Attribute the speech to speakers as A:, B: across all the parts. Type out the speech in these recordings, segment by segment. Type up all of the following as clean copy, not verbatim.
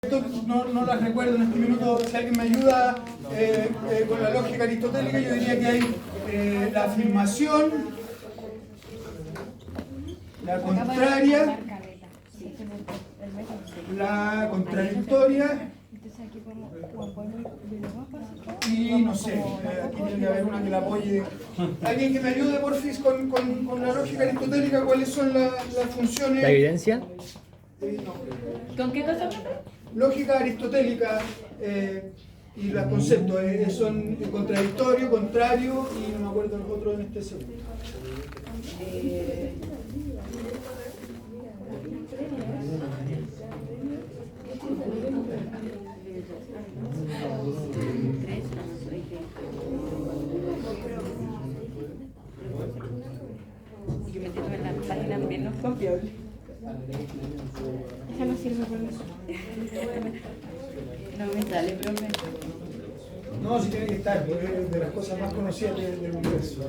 A: No las recuerdo en este minuto. Si alguien me ayuda con la lógica aristotélica, yo diría que hay la afirmación, la contraria, la contradictoria y no sé, aquí tiene que haber una que la apoye. Alguien que me ayude, porfis, con la lógica aristotélica, ¿cuáles son las funciones?
B: ¿La evidencia?
A: No.
C: ¿Con qué cosa?
A: Lógica aristotélica y los conceptos son contradictorio, contrario y no me acuerdo los otros en este segundo.
C: Yo me tengo en la página menos confiable.
D: Esa no sirve por eso.
C: No me sale, profe.
A: No, sí tiene que estar, porque es de las cosas más conocidas del universo.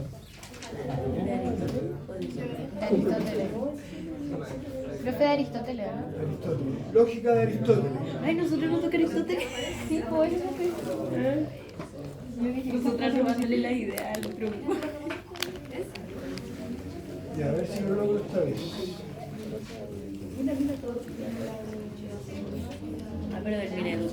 D: De Aristóteles. Profe de Aristóteles, ¿no?
A: Aristóteles. Lógica de Aristóteles.
C: Ay, nosotros no toca Aristóteles.
D: Sí, pues eso que...
C: Nosotras robándole la idea al grupo.
A: Ya, a ver si lo logro esta vez.
C: Ah, pero del Minedu.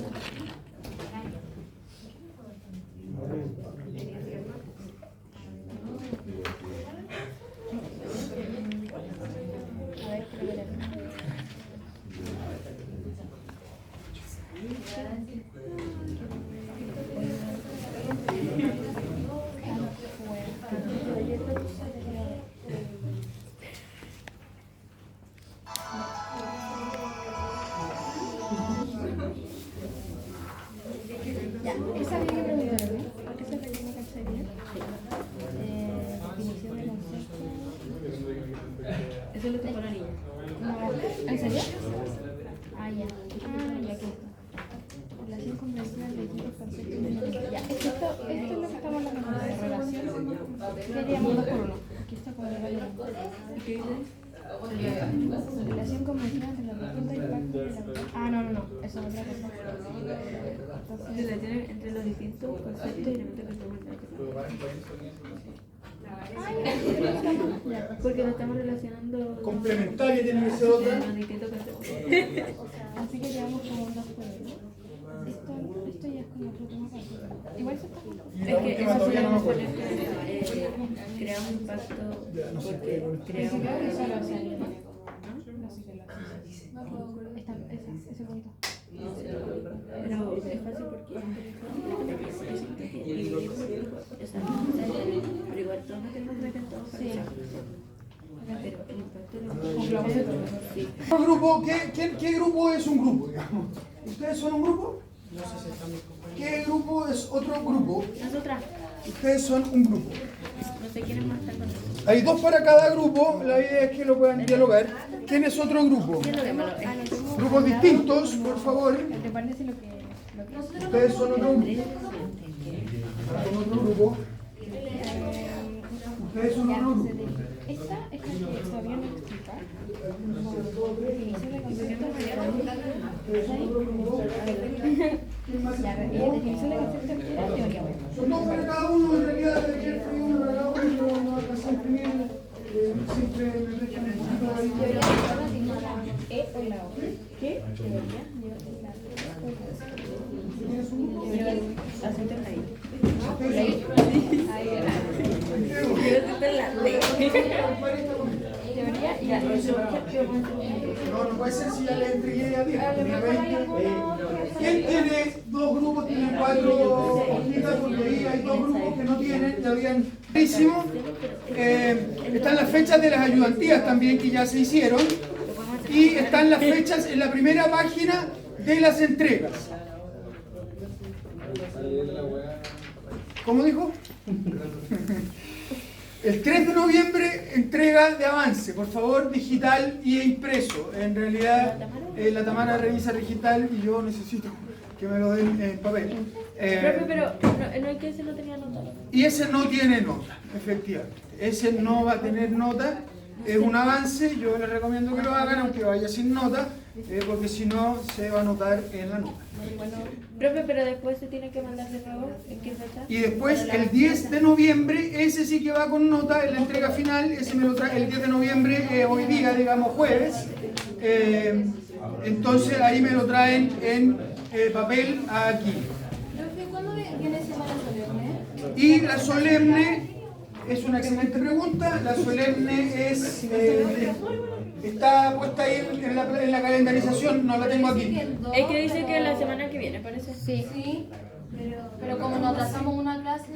D: Ya, esa había que preguntar, ¿no? Porque esa es la que me cansaría. Definición de concepto.
C: Eso lo tengo la niña.
D: No, ¿en serio? Ah, ya. Ah, ya que está. Relación convencional de equipos conceptos. Ya, esto es lo que estamos hablando de relación. Queríamos 2 por 1. Aquí está como el valor.
C: ¿Qué dice?
D: Relación convencional de la pregunta y impacto de la... Ah, no, eso es otra cosa. Entonces,
C: Relación entre los distintos conceptos y elementos que estamos
D: ya.
C: porque lo estamos relacionando
A: Complementaria tiene que ser otra.
C: con distintos conceptos.
D: Así que llevamos como un 2 por 1. Esto ya es como otro tema aparte. Igual se está junto.
A: Y
C: Es
A: la
C: que
A: última
C: eso
A: todavía no me
C: podemos
A: acuerdo.
C: poner que crea un impacto
A: Ya, no sé
C: porque
A: qué.
C: crea un
D: Creo que solo
C: impacto.
D: se alinea. No sé qué lo hace. Ese punto.
C: Pero es fácil porque pero igual todos nos tenemos que meter todos para
D: Sí.
C: eso. Pero el impacto de
D: Con
C: los
D: globos.
C: sí.
A: ¿Un grupo? ¿Qué grupo es un grupo, digamos? ¿Ustedes son un grupo? ¿Qué grupo es otro grupo?
C: Nosotras
A: Ustedes son un grupo.
C: no se quieren matar con eso.
A: Hay 2 para cada grupo, la idea es que lo puedan dialogar. ¿Quién es otro grupo?
C: Dialoguémoslo.
A: Grupos distintos, por favor.
D: ¿Te parece lo que
A: Ustedes son otro grupo. Son otro grupo. Ustedes son otro grupo.
D: Esta es la que todavía no explica. Definición de concepto. Ya, definición de concepto es teoría.
A: Son 2 para cada uno, en realidad debería ser uno para cada uno, no alcanza a imprimir. Siempre me dejan un poquito ahí.
D: Teoría lleva la E o la O. ¿Qué? Teoría lleva la E o la O.
C: Lleva el acento en la I.
D: La I. Ahí era.
C: Quiero hacer la D.
D: Teoría y
A: No, no puede ser si ya le entregué a 10. ¿Quién tiene 2 grupos? Tiene 4 hojitas, porque ahí hay 2 grupos que no tienen, ya habían clarísimo. Están las fechas de las ayudantías también que ya se hicieron. Y están las fechas en la primera página de las entregas. ¿Cómo dijo? El 3 de noviembre, entrega de avance, por favor, digital y impreso. En realidad, la Tamara revisa digital y yo necesito que me lo den en papel.
C: Profe, pero no es que ese no tenía nota.
A: Y ese no tiene nota, efectivamente. Ese no va a tener nota. Es un avance, yo les recomiendo que lo hagan, aunque vaya sin nota. porque si no se va a notar en la nota.
C: Profe, pero después se tiene que mandar de nuevo. ¿En qué fecha?
A: Y después el 10 de noviembre, ese sí que va con nota en la entrega final, ese me lo trae el 10 de noviembre, hoy día, digamos jueves. Entonces ahí me lo traen en papel aquí.
D: Profe, ¿cuándo viene Semana Solemne?
A: Y la solemne es una excelente pregunta. La solemne es está puesta ahí en la calendarización, no la tengo aquí.
C: Es que dice que la semana que viene, parece.
D: Sí. Sí, pero como nos atrasamos una clase,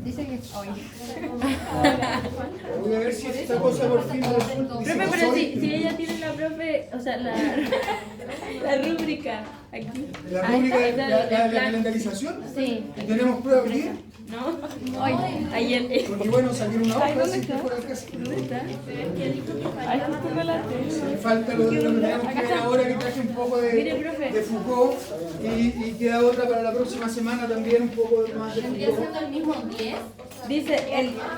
D: dice que hoy.
A: Voy a ver si esta cosa por fin resulta.
C: Profe, pero si ella tiene la profe, o sea, la rúbrica aquí.
A: La rúbrica de la calendarización.
D: Sí.
A: ¿Tenemos prueba hoy día?
C: ¿No? Hoy. Ayer.
A: Porque bueno, salir una hoja así que por acá.
C: ¿Dónde está? Ay, justo con la
A: Me falta lo que tenemos que ver ahora, que traje un poco
C: Mire, profe.
A: de Foucault y queda otra para la próxima semana también, un poco más de
D: ¿Vendría
A: Foucault.
D: siendo el mismo 10?
C: Dice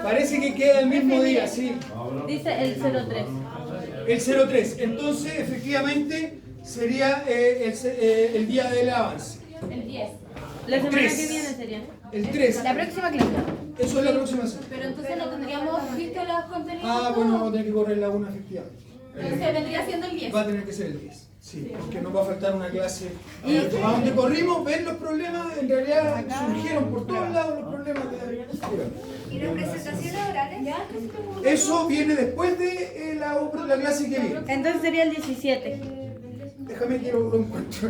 A: Parece que queda el mismo día, sí.
C: el 03.
A: El 03. Entonces, efectivamente, sería el día del avance.
D: El 10.
C: La semana
A: Tres.
C: que viene sería.
A: El 3.
D: La próxima clase.
A: Eso es la próxima semana.
D: Pero entonces no tendríamos visto los contenidos.
A: Ah, bueno, vamos a tener que correr la una efectivamente.
D: Entonces vendría siendo el 10.
A: Va a tener que ser el 10. Sí, porque nos va a faltar una clase. A donde corrimos, ven los problemas, en realidad surgieron por todos lados los problemas de.
D: ¿Y las presentaciones orales?
A: Eso viene después de la clase que viene.
C: Entonces sería el 17.
A: Déjame que lo encuentro.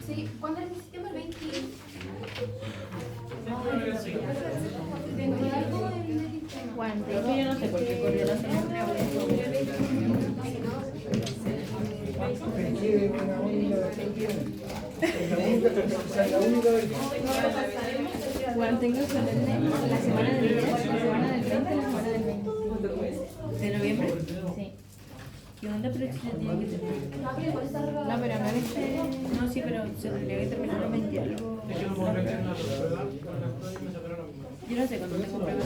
D: Sí, ¿cuándo es el sistema? El 20.
C: Es que yo no sé por qué corrió la semana.
A: La única
C: Bueno, tengo solemne la semana del 10, la semana del 20 y la semana del 20. ¿De noviembre? Sí. ¿Y dónde pero se tiene que terminar? No, pero no es No, sí, pero se tendría que terminar el 20 algo. Yo no sé cuándo tengo pruebas.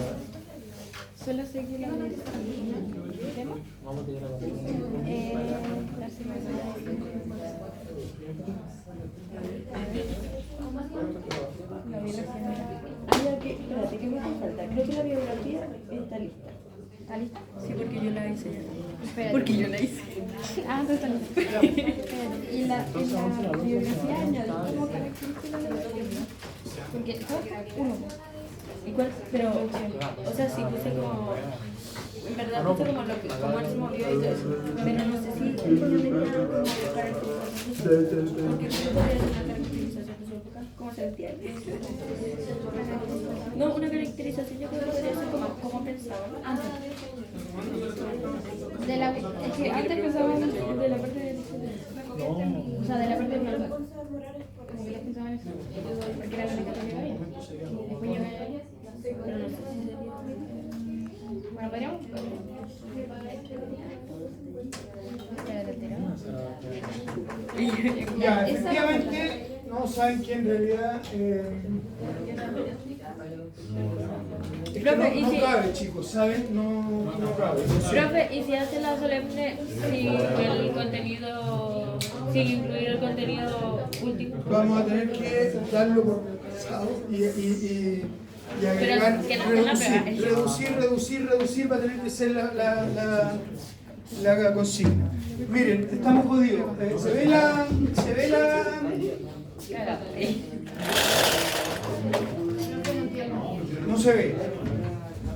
C: Solo sé que la tema. La semana la vi recién. Espérate, ¿qué me falta? Creo que la biografía está lista. ¿Está lista? Sí, porque yo la hice ya.
D: Espérate.
C: Porque yo la hice.
D: Ah, entonces está lista. Espérate. Y la biografía añadí como característica de la serie. Porque todo está uno.
C: ¿Y cuál? Pero, o sea, sí puse como. En verdad puse como como él se movió y todo eso. Pero no sé si él tenía como caracterización. Porque tú podrías hacer una caracterización de su época. ¿Cómo se vestía él? No, una caracterización yo creo que podría ser como pensaba, ¿no? Antes.
D: Es que antes pensaban
C: De la parte de.
D: o sea, de la parte de plata. Como que ellos pensaban eso. Porque era la única que había. Después yo
C: Pero no sé si sería.
D: bueno, podríamos. Espérate,
A: Ya, efectivamente, no saben que en realidad. Es que no cabe, chicos, ¿saben? No cabe.
C: Profe, ¿y si hace la solemne sin incluir el contenido último?
A: Vamos a tener que darlo por pensado y agregar,
C: Pero que no sea la
A: reducir, va a tener que ser la consigna. Miren, estamos jodidos. Se ve la. No se ve.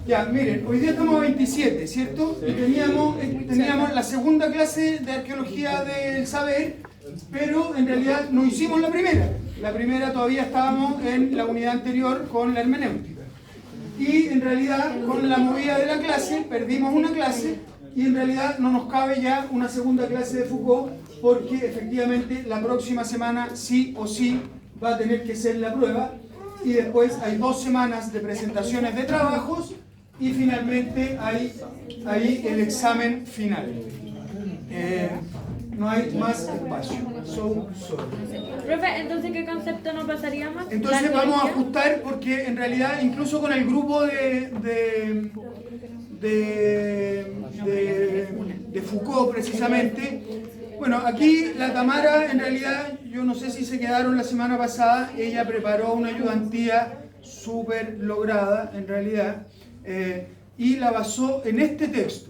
A: Ya, miren, hoy día estamos a 27, ¿cierto? Y teníamos la segunda clase de arqueología del saber, pero en realidad no hicimos la primera. La primera todavía estábamos en la unidad anterior con la hermenéutica. Y en realidad, con la movida de la clase, perdimos una clase y en realidad no nos cabe ya una segunda clase de Foucault porque efectivamente la próxima semana sí o sí va a tener que ser la prueba y después hay 2 semanas de presentaciones de trabajos y finalmente hay el examen final. no hay más espacio. So sorry.
C: Profe, entonces ¿qué concepto no pasaríamos?
A: Entonces
C: La
A: vamos a
C: teoría.
A: ajustar porque en realidad incluso con el grupo de Foucault precisamente, bueno, aquí la Tamara en realidad, yo no sé si se quedaron la semana pasada, ella preparó una ayudantía súper lograda en realidad y la basó en este texto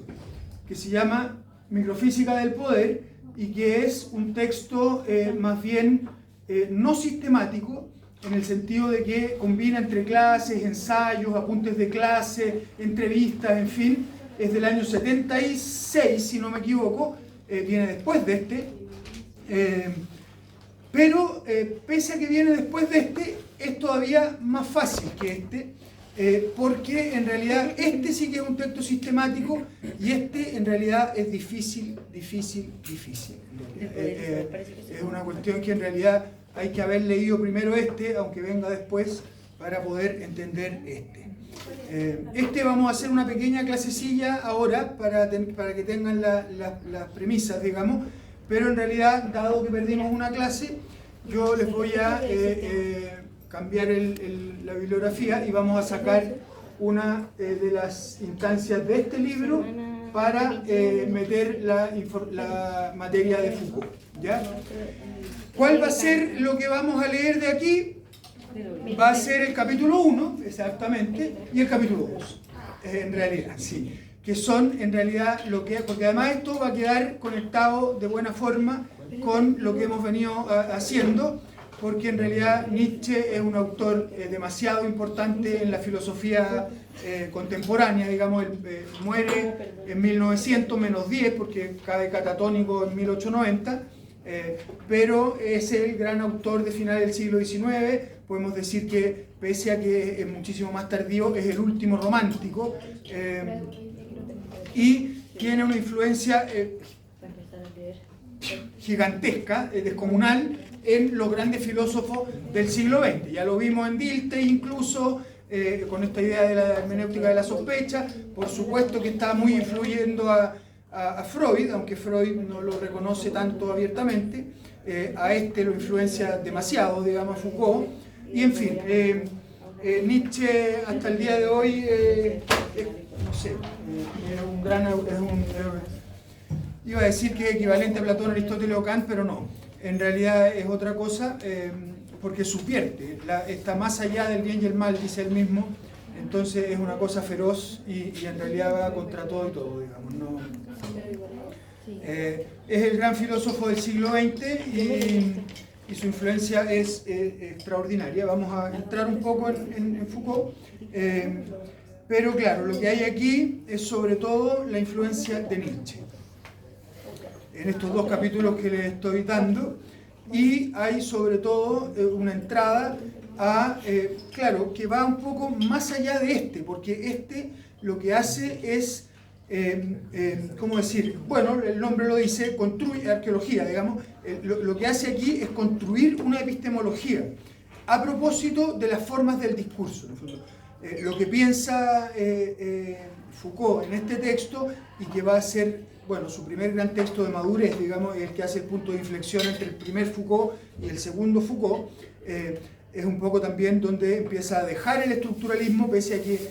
A: que se llama Microfísica del Poder y que es un texto más bien no sistemático, en el sentido de que combina entre clases, ensayos, apuntes de clase, entrevistas, en fin. Es del año 76, si no me equivoco, viene después de este. Pero pese a que viene después de este, es todavía más fácil que este, porque en realidad este sí que es un texto sistemático y este en realidad es difícil. Es una cuestión que en realidad hay que haber leído primero este, aunque venga después, para poder entender este. Este vamos a hacer una pequeña clasecilla ahora para que tengan las premisas, digamos, pero en realidad, dado que perdimos una clase, yo les voy a cambiar la bibliografía y vamos a sacar una de las instancias de este libro para meter la materia de Foucault, ¿ya? ¿Cuál va a ser lo que vamos a leer de aquí? Va a ser el capítulo 1, exactamente, y el capítulo 2, en realidad, sí. Que son, en realidad, porque además esto va a quedar conectado de buena forma con lo que hemos venido haciendo, porque en realidad Nietzsche es un autor demasiado importante en la filosofía contemporánea, digamos, él muere en 1900 menos 10, porque cae catatónico en 1890, pero es el gran autor de finales del siglo XIX. Podemos decir que, pese a que es muchísimo más tardío, es el último romántico y tiene una influencia gigantesca, descomunal, en los grandes filósofos del siglo XX. Ya lo vimos en Dilthey incluso, con esta idea de la hermenéutica de la sospecha. Por supuesto que está muy influyendo a Freud, aunque Freud no lo reconoce tanto abiertamente. A este lo influencia demasiado, digamos, Foucault. Y en fin, Nietzsche hasta el día de hoy, no sé, es un gran... iba a decir que es equivalente a Platón, Aristóteles o Kant, pero no. En realidad es otra cosa, porque subvierte, está más allá del bien y el mal, dice él mismo. Entonces es una cosa feroz y en realidad va contra todo y todo, digamos. ¿No? Es el gran filósofo del siglo XX y su influencia es extraordinaria. Vamos a entrar un poco en Foucault, pero claro, lo que hay aquí es sobre todo la influencia de Nietzsche en estos dos capítulos que les estoy dando, y hay sobre todo una entrada claro, que va un poco más allá de este, porque este lo que hace es, ¿cómo decir? Bueno, el nombre lo dice, construye arqueología, digamos. Lo que hace aquí es construir una epistemología a propósito de las formas del discurso, en el fondo. Lo que piensa Foucault en este texto, y que va a ser, bueno, su primer gran texto de madurez, digamos, el que hace el punto de inflexión entre el primer Foucault y el segundo Foucault, es un poco también donde empieza a dejar el estructuralismo, pese a que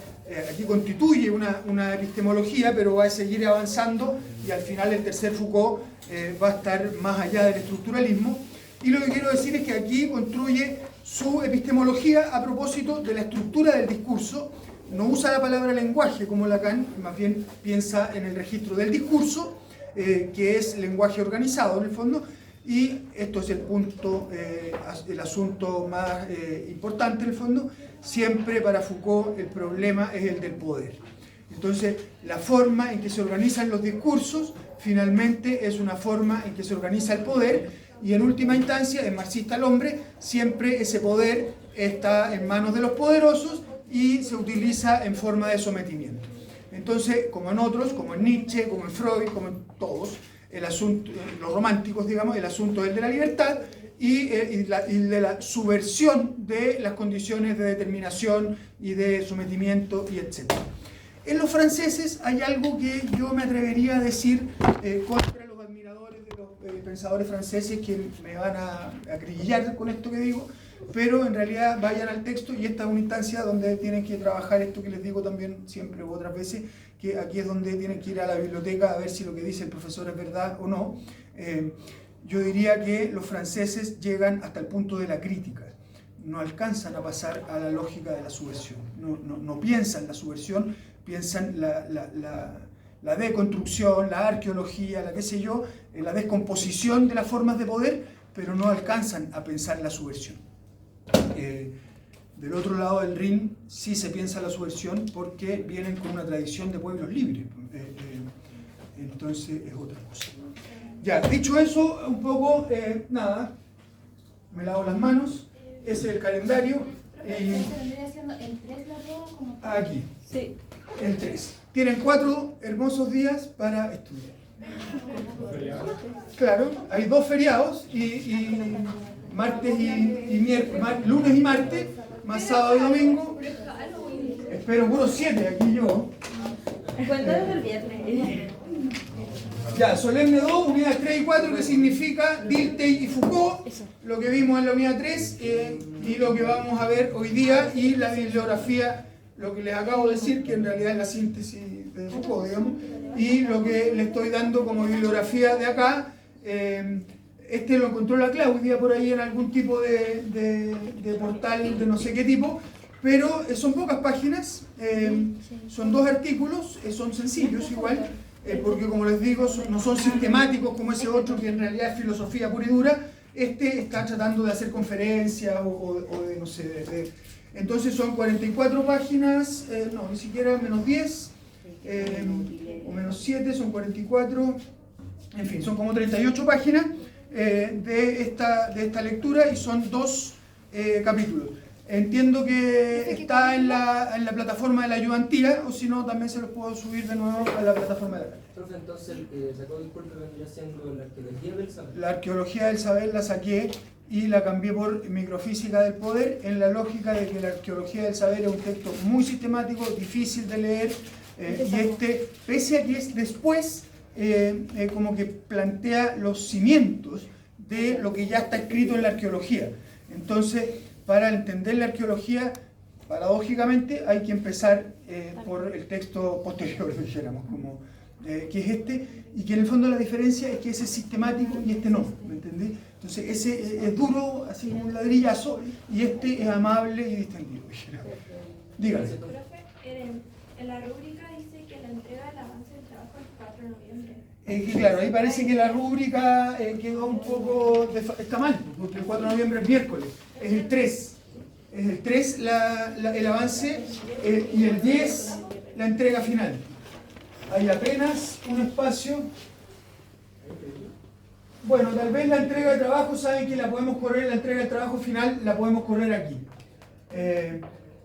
A: aquí constituye una epistemología, pero va a seguir avanzando, y al final el tercer Foucault va a estar más allá del estructuralismo. Y lo que quiero decir es que aquí construye su epistemología a propósito de la estructura del discurso. No usa la palabra lenguaje como Lacan, más bien piensa en el registro del discurso, que es lenguaje organizado en el fondo, y esto es el punto, el asunto más importante en el fondo. Siempre para Foucault el problema es el del poder. Entonces, la forma en que se organizan los discursos finalmente es una forma en que se organiza el poder, y en última instancia, en Marxista el hombre, siempre ese poder está en manos de los poderosos y se utiliza en forma de sometimiento. Entonces, como en otros, como en Nietzsche, como en Freud, como en todos, el asunto, los románticos, digamos, el asunto es el de la libertad y de la subversión de las condiciones de determinación y de sometimiento, y etc. En los franceses hay algo que yo me atrevería a decir contra los admiradores de los pensadores franceses que me van a acribillar con esto que digo, pero en realidad vayan al texto y esta es una instancia donde tienen que trabajar esto que les digo también siempre u otras veces, que aquí es donde tienen que ir a la biblioteca a ver si lo que dice el profesor es verdad o no. Yo diría que los franceses llegan hasta el punto de la crítica, no alcanzan a pasar a la lógica de la subversión, no piensan la subversión, piensan la deconstrucción, la arqueología, la qué sé yo, la descomposición de las formas de poder, pero no alcanzan a pensar la subversión. Del otro lado del Rin sí se piensa la subversión porque vienen con una tradición de pueblos libres, entonces es otra cosa. Ya, dicho eso, un poco, nada, me lavo las manos, ese es el calendario. Aquí,
C: Sí.
A: el 3. Tienen 4 hermosos días para estudiar. Claro, hay 2 feriados y martes y miércoles, lunes y martes, más sábado y domingo. Espero puros 7 aquí yo.
C: Cuenta desde el viernes.
A: Ya, Solemne 2, unidades 3 y 4, que significa Dilthey y Foucault, lo que vimos en la unidad 3 y lo que vamos a ver hoy día, y la bibliografía, lo que les acabo de decir, que en realidad es la síntesis de Foucault, digamos, y lo que le estoy dando como bibliografía de acá. Este lo encontró la Claudia por ahí en algún tipo de portal de no sé qué tipo, pero son pocas páginas, son 2 artículos, son sencillos igual, porque como les digo, no son sistemáticos como ese otro que en realidad es filosofía pura y dura. Este está tratando de hacer conferencias o de no sé, entonces son 44 páginas, no, ni siquiera menos 10, o menos 7, son 44, en fin, son como 38 páginas de esta lectura y son 2 capítulos. Entiendo que está en la plataforma de la ayudantía, o si no, también se los puedo subir de nuevo a la plataforma de la carta.
B: Profe, entonces, sacó el curso que vendría siendo la arqueología del saber.
A: La arqueología del saber la saqué y la cambié por microfísica del poder, en la lógica de que la arqueología del saber es un texto muy sistemático, difícil de leer, y pese a que es después, como que plantea los cimientos de lo que ya está escrito en la arqueología. Entonces, para entender la arqueología, paradójicamente, hay que empezar por el texto posterior, dijéramos, como, que es este, y que en el fondo la diferencia es que ese es sistemático y este no, ¿me entendí? Entonces ese es duro, así como un ladrillazo, y este es amable y distendido, dijéramos. Dígame.
E: Profe, en la rúbrica dice que la entrega del avance del trabajo es el 4 de noviembre.
A: Que claro, ahí parece que la rúbrica quedó un poco, está mal, porque el 4 de noviembre es miércoles, es el 3. Es el 3 el avance y el 10 la entrega final. Hay apenas un espacio. Bueno, tal vez la entrega de trabajo, saben que la podemos correr, la entrega de trabajo final la podemos correr aquí.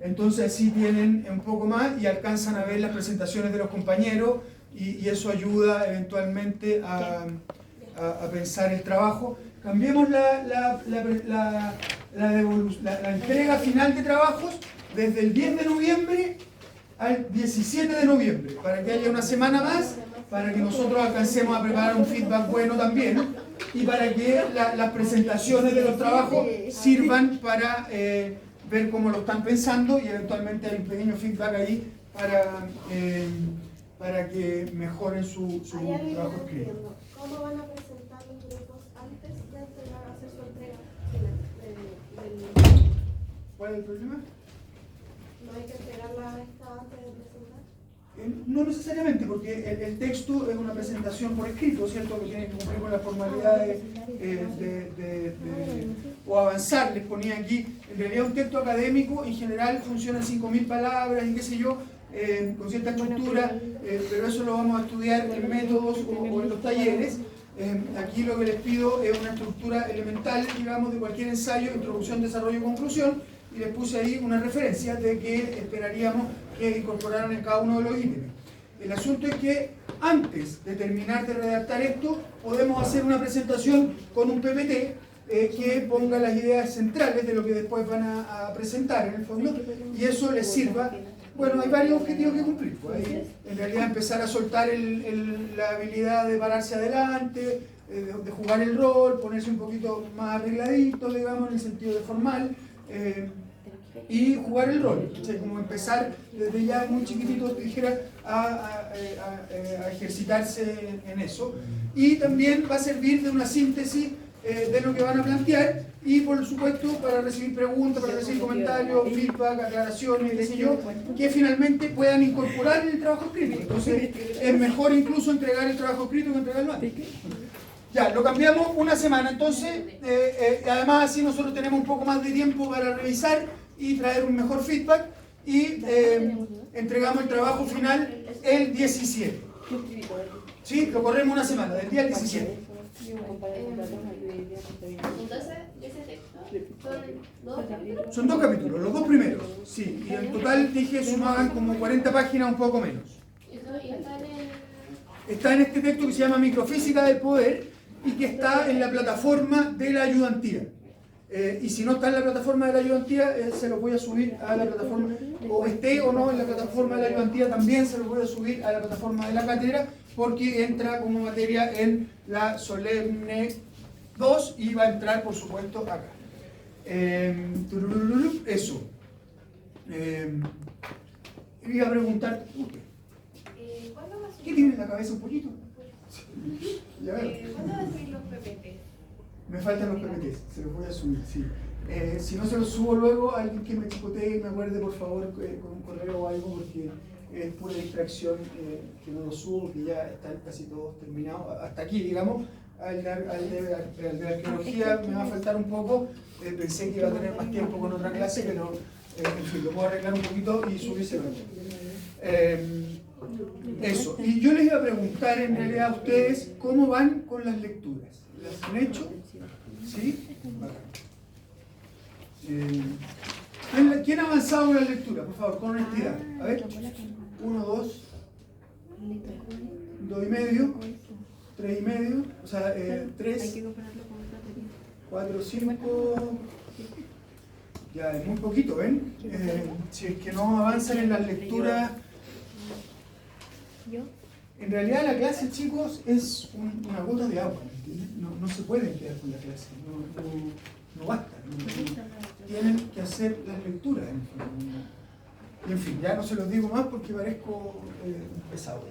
A: Entonces así tienen un poco más y alcanzan a ver las presentaciones de los compañeros y eso ayuda eventualmente a pensar el trabajo. Cambiemos la entrega final de trabajos desde el 10 de noviembre al 17 de noviembre, para que haya una semana más, para que nosotros alcancemos a preparar un feedback bueno también, y para que las presentaciones de los trabajos sirvan para ver cómo lo están pensando, y eventualmente hay un pequeño feedback ahí para que mejoren su trabajo escrito.
E: ¿Cómo van a presentar los grupos antes de hacer su entrega?
A: ¿Cuál es el problema?
E: ¿No hay que entregarla esta antes de presentar?
A: No necesariamente, porque el texto es una presentación por escrito, ¿cierto? Que tiene que cumplir con las formalidades o avanzar. Les ponía aquí, en realidad un texto académico en general funciona en 5.000 palabras y qué sé yo, con cierta estructura, pero eso lo vamos a estudiar en métodos o en los talleres. Aquí lo que les pido es una estructura elemental, digamos, de cualquier ensayo, introducción, desarrollo y conclusión, y les puse ahí una referencia de que esperaríamos que incorporaran en cada uno de los ítems. El asunto es que antes de terminar de redactar esto, podemos hacer una presentación con un PPT que ponga las ideas centrales de lo que después van a presentar en el fondo, y eso les sirva. Bueno, hay varios objetivos que cumplir. Pues en realidad empezar a soltar la habilidad de pararse adelante, de jugar el rol, ponerse un poquito más arregladito, digamos, en el sentido de formal, y jugar el rol. O sea, como empezar desde ya muy chiquitito, dijera, a ejercitarse en eso. Y también va a servir de una síntesis de lo que van a plantear y por supuesto para recibir preguntas, para recibir comentarios, feedback, aclaraciones, qué sé yo, que finalmente puedan incorporar en el trabajo escrito. Entonces es mejor incluso entregar el trabajo escrito que entregarlo antes. Ya, lo cambiamos una semana, entonces además así nosotros tenemos un poco más de tiempo para revisar y traer un mejor feedback y entregamos el trabajo final el 17. ¿Sí? Lo corremos una semana, del día al 17.
E: Entonces, ese texto son 2 capítulos.
A: Son 2 capítulos, los 2 primeros, sí. Y en total dije sumaban como 40 páginas, un poco menos. Está en este texto que se llama Microfísica del Poder y que está en la plataforma de la ayudantía. Y si no está en la plataforma de la ayudantía, se lo voy a subir a la plataforma, o esté o no en la plataforma de la ayudantía, también se lo voy a subir a la plataforma de la cátedra, porque entra como materia en la solemne 2 y va a entrar, por supuesto, acá. Eso. Iba a preguntar, ¿qué tiene en la cabeza un poquito? Ya veo.
E: ¿Cuándo van a subir los PPT?
A: Me faltan los PPTs, se los voy a subir, sí. Si no se los subo luego, alguien que me chicotee y me acuerde por favor con un correo o algo, porque es pura distracción que no los subo, que ya están casi todos terminados, hasta aquí digamos. Al de arqueología me va a faltar un poco, pensé que iba a tener más tiempo con otra clase, pero en fin, lo puedo arreglar un poquito y subírselo. Eso, y yo les iba a preguntar en realidad a ustedes cómo van con las lecturas. ¿Las han hecho? ¿Sí? ¿Quién ha avanzado con la lectura? Por favor, con honestidad. A ver. 1, 2, 2,5, 3,5, o sea, 3, 4, 5. Ya, es muy poquito, ¿ven? Si es que no avanzan en las lecturas. En realidad la clase, chicos, es una gota de agua, ¿entiendes? No se pueden quedar con la clase, no basta. Tienen que hacer las lecturas. Y en fin, ya no se los digo más porque parezco pesado.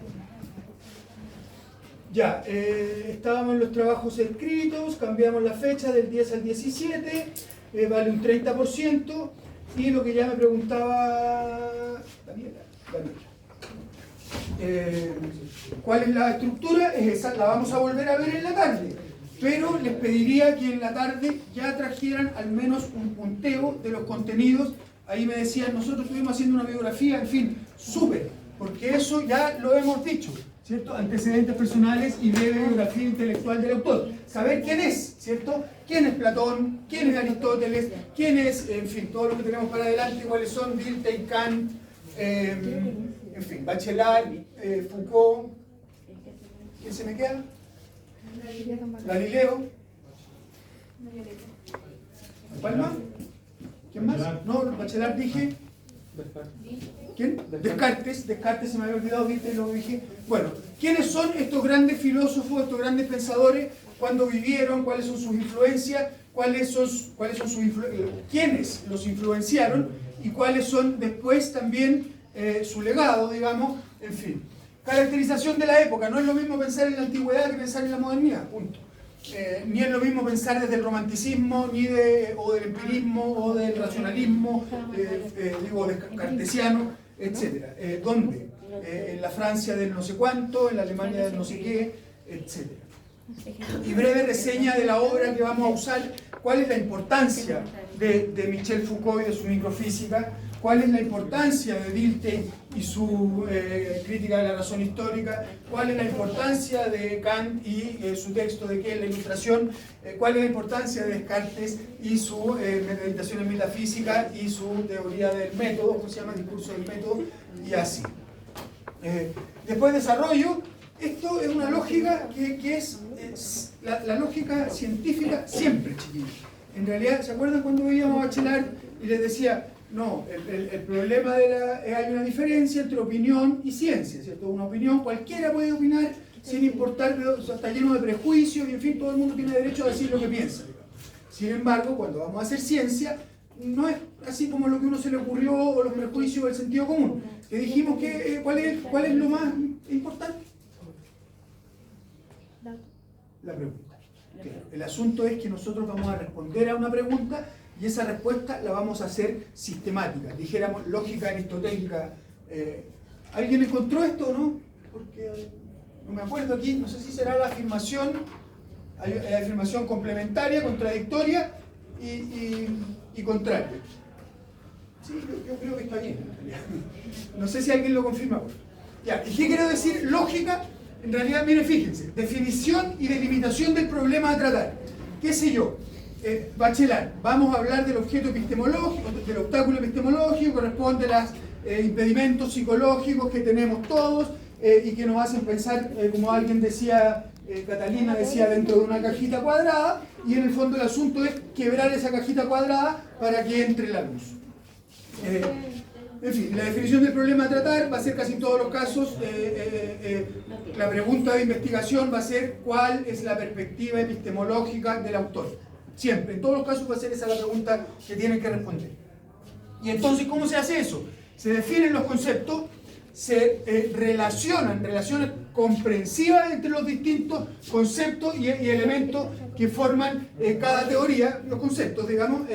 A: Ya, estábamos en los trabajos escritos, cambiamos la fecha del 10 al 17, vale un 30%, y lo que ya me preguntaba Daniela. ¿Cuál es la estructura? Es esa, la vamos a volver a ver en la tarde, pero les pediría que en la tarde ya trajeran al menos un punteo de los contenidos. Ahí me decían, nosotros estuvimos haciendo una biografía, en fin, súper, porque eso ya lo hemos dicho, ¿cierto? Antecedentes personales y breve biografía intelectual del autor. Saber quién es, ¿cierto? ¿Quién es Platón? ¿Quién es Aristóteles? ¿Quién es, en fin, todo lo que tenemos para adelante? ¿Cuáles son Dilthey, Kant? En fin, Bachelard, Foucault, ¿quién se me queda? Galileo. ¿Palma? ¿Quién más? No, Bachelard dije. ¿Quién? Descartes se me había olvidado, viste, lo dije. Bueno, ¿quiénes son estos grandes filósofos, estos grandes pensadores? ¿Cuándo vivieron? ¿Cuáles son sus influencias? ¿Quiénes los influenciaron? ¿Y cuáles son después también su legado, digamos? En fin. Caracterización de la época. No es lo mismo pensar en la antigüedad que pensar en la modernidad, punto. Ni es lo mismo pensar desde el romanticismo, o del empirismo, o del racionalismo, del cartesiano, etc. ¿Dónde? En la Francia del no sé cuánto, en la Alemania del no sé qué, etc. Y breve reseña de la obra que vamos a usar. ¿Cuál es la importancia de Michel Foucault y de su microfísica? ¿Cuál es la importancia de Dilthey y su crítica de la razón histórica? ¿Cuál es la importancia de Kant y su texto de qué es la ilustración? ¿Cuál es la importancia de Descartes y su meditación en metafísica y su teoría del método, que se llama discurso del método? Y así. Después desarrollo. Esto es una lógica que es la lógica científica siempre, chiquillos. En realidad, ¿se acuerdan cuando veíamos a Bachelard y les decía, no, el problema hay una diferencia entre opinión y ciencia, ¿cierto? Una opinión, cualquiera puede opinar sin importar, o sea, está lleno de prejuicios y en fin, todo el mundo tiene derecho a decir lo que piensa. Digamos. Sin embargo, cuando vamos a hacer ciencia, no es así como lo que uno se le ocurrió o los prejuicios del sentido común. Que dijimos que ¿cuál es lo más importante? La pregunta. Claro. El asunto es que nosotros vamos a responder a una pregunta y esa respuesta la vamos a hacer sistemática, dijéramos lógica aristotélica. ¿Alguien encontró esto o no? Porque no me acuerdo aquí, no sé si será la afirmación complementaria, contradictoria y contraria. Sí, yo creo que está bien. No sé si alguien lo confirma. Ya, ¿y qué quiero decir? Lógica, en realidad, miren, fíjense, definición y delimitación del problema a tratar. ¿Qué sé yo? Bachelard, vamos a hablar del objeto epistemológico, del obstáculo epistemológico, corresponde a los impedimentos psicológicos que tenemos todos y que nos hacen pensar, como alguien decía, Catalina decía, dentro de una cajita cuadrada, y en el fondo el asunto es quebrar esa cajita cuadrada para que entre la luz. En fin, la definición del problema a tratar va a ser casi en todos los casos, la pregunta de investigación va a ser cuál es la perspectiva epistemológica del autor. Siempre, en todos los casos va a ser esa la pregunta que tienen que responder. Y entonces, ¿cómo se hace eso? Se definen los conceptos, se relacionan, relaciones comprensivas entre los distintos conceptos y elementos que forman cada teoría, los conceptos, digamos.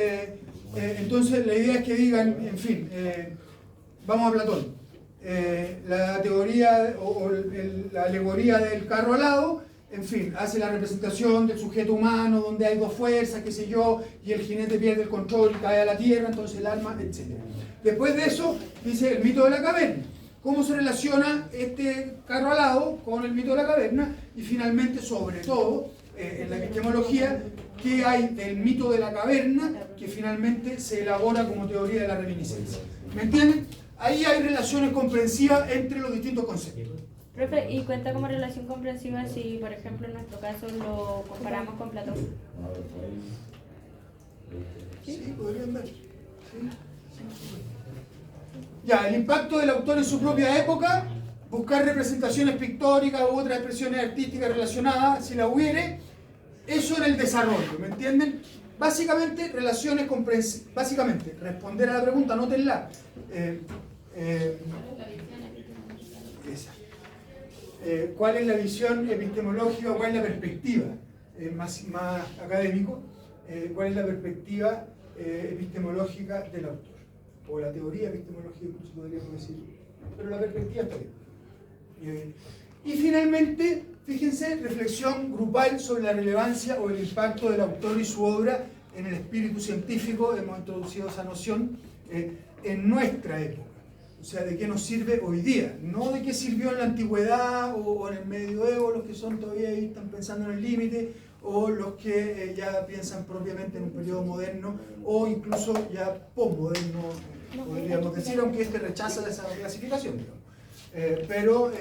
A: Entonces, la idea es que digan, en fin, vamos a Platón, la teoría o la alegoría del carro alado, en fin, hace la representación del sujeto humano donde hay dos fuerzas, qué sé yo, y el jinete pierde el control y cae a la tierra, entonces el alma, etc. Después de eso, dice el mito de la caverna. ¿Cómo se relaciona este carro alado con el mito de la caverna? Y finalmente, sobre todo, en la epistemología, ¿qué hay del mito de la caverna que finalmente se elabora como teoría de la reminiscencia? ¿Me entienden? Ahí hay relaciones comprensivas entre los distintos conceptos.
C: Profe, ¿y cuenta como relación comprensiva si, por ejemplo, en nuestro caso lo comparamos con Platón?
A: Sí, podría andar. Sí. Ya, el impacto del autor en su propia época, buscar representaciones pictóricas u otras expresiones artísticas relacionadas, si la hubiere, eso en el desarrollo, ¿me entienden? Básicamente, relaciones comprensivas, básicamente, responder a la pregunta, anótenla. Esa. ¿Cuál es la visión epistemológica, cuál es la perspectiva? Más académico, ¿cuál es la perspectiva epistemológica del autor? O la teoría epistemológica, incluso podríamos decir, pero la perspectiva está bien. Y finalmente, fíjense, reflexión grupal sobre la relevancia o el impacto del autor y su obra en el espíritu científico. Hemos introducido esa noción en nuestra época. O sea, ¿de qué nos sirve hoy día? No de qué sirvió en la antigüedad o en el medioevo, los que son todavía ahí están pensando en el límite, o los que ya piensan propiamente en un periodo moderno, o incluso ya posmoderno, podríamos decir, aunque este rechaza esa clasificación, digamos. Pero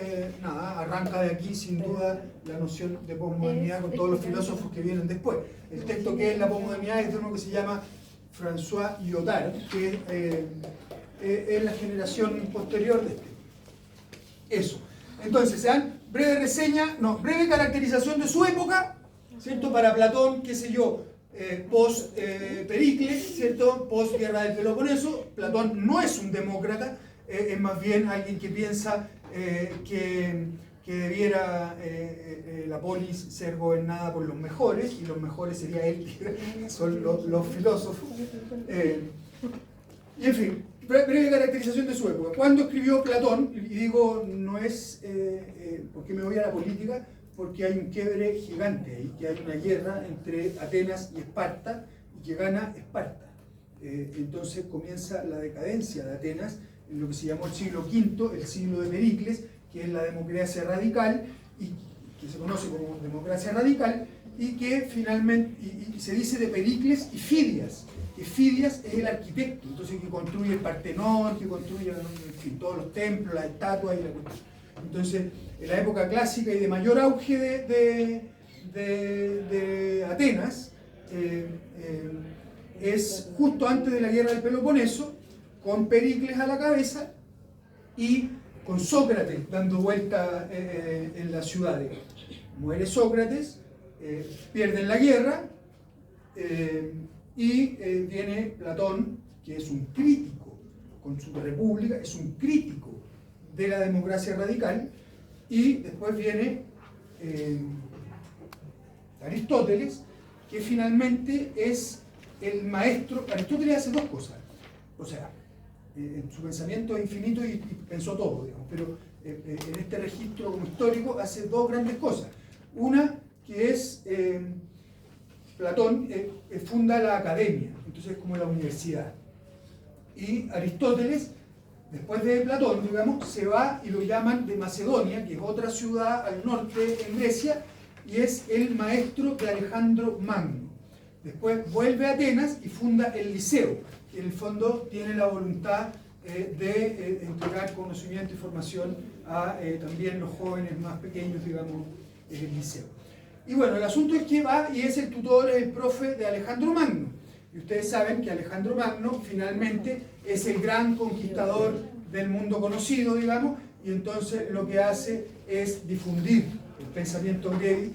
A: nada, arranca de aquí sin duda la noción de posmodernidad con todos los filósofos que vienen después. El texto que es la posmodernidad es de uno que se llama François Lyotard, que es la generación posterior de este. Eso. Entonces, se dan breve reseña, no, breve caracterización de su época, ¿cierto? Para Platón, qué sé yo, post-Pericles, ¿cierto? Post-Guerra del Peloponeso. Platón no es un demócrata, es más bien alguien que piensa que debiera la polis ser gobernada por los mejores, y los mejores sería él, son los filósofos. Y en fin, breve caracterización de su época. ¿Cuándo escribió Platón? Y digo, no es porque me voy a la política, porque hay un quiebre gigante ahí, que hay una guerra entre Atenas y Esparta, y que gana Esparta. Entonces comienza la decadencia de Atenas, en lo que se llamó el siglo V, el siglo de Pericles, que es la democracia radical, y que se conoce como democracia radical, y que finalmente, y se dice de Pericles y Fidias, que Fidias es el arquitecto, entonces que construye el Partenón, que construye, en fin, todos los templos, las estatuas y la cuestión. Entonces, en la época clásica y de mayor auge de Atenas, es justo antes de la guerra del Peloponeso, con Pericles a la cabeza y con Sócrates dando vuelta en las ciudades. Muere Sócrates, pierden la guerra, y viene Platón, que es un crítico con su república, es un crítico de la democracia radical, y después viene Aristóteles, que finalmente es el maestro. Aristóteles hace dos cosas, o sea, en su pensamiento es infinito y pensó todo, digamos, pero en este registro como histórico hace dos grandes cosas. Una, que es Platón funda la academia, entonces es como la universidad. Y Aristóteles, después de Platón, digamos, se va y lo llaman de Macedonia, que es otra ciudad al norte en Grecia, y es el maestro de Alejandro Magno. Después vuelve a Atenas y funda el Liceo, que en el fondo tiene la voluntad de entregar conocimiento y formación a también los jóvenes más pequeños, digamos, en el Liceo. Y bueno, el asunto es que va y es el tutor, el profe de Alejandro Magno. Y ustedes saben que Alejandro Magno finalmente es el gran conquistador del mundo conocido, digamos, y entonces lo que hace es difundir el pensamiento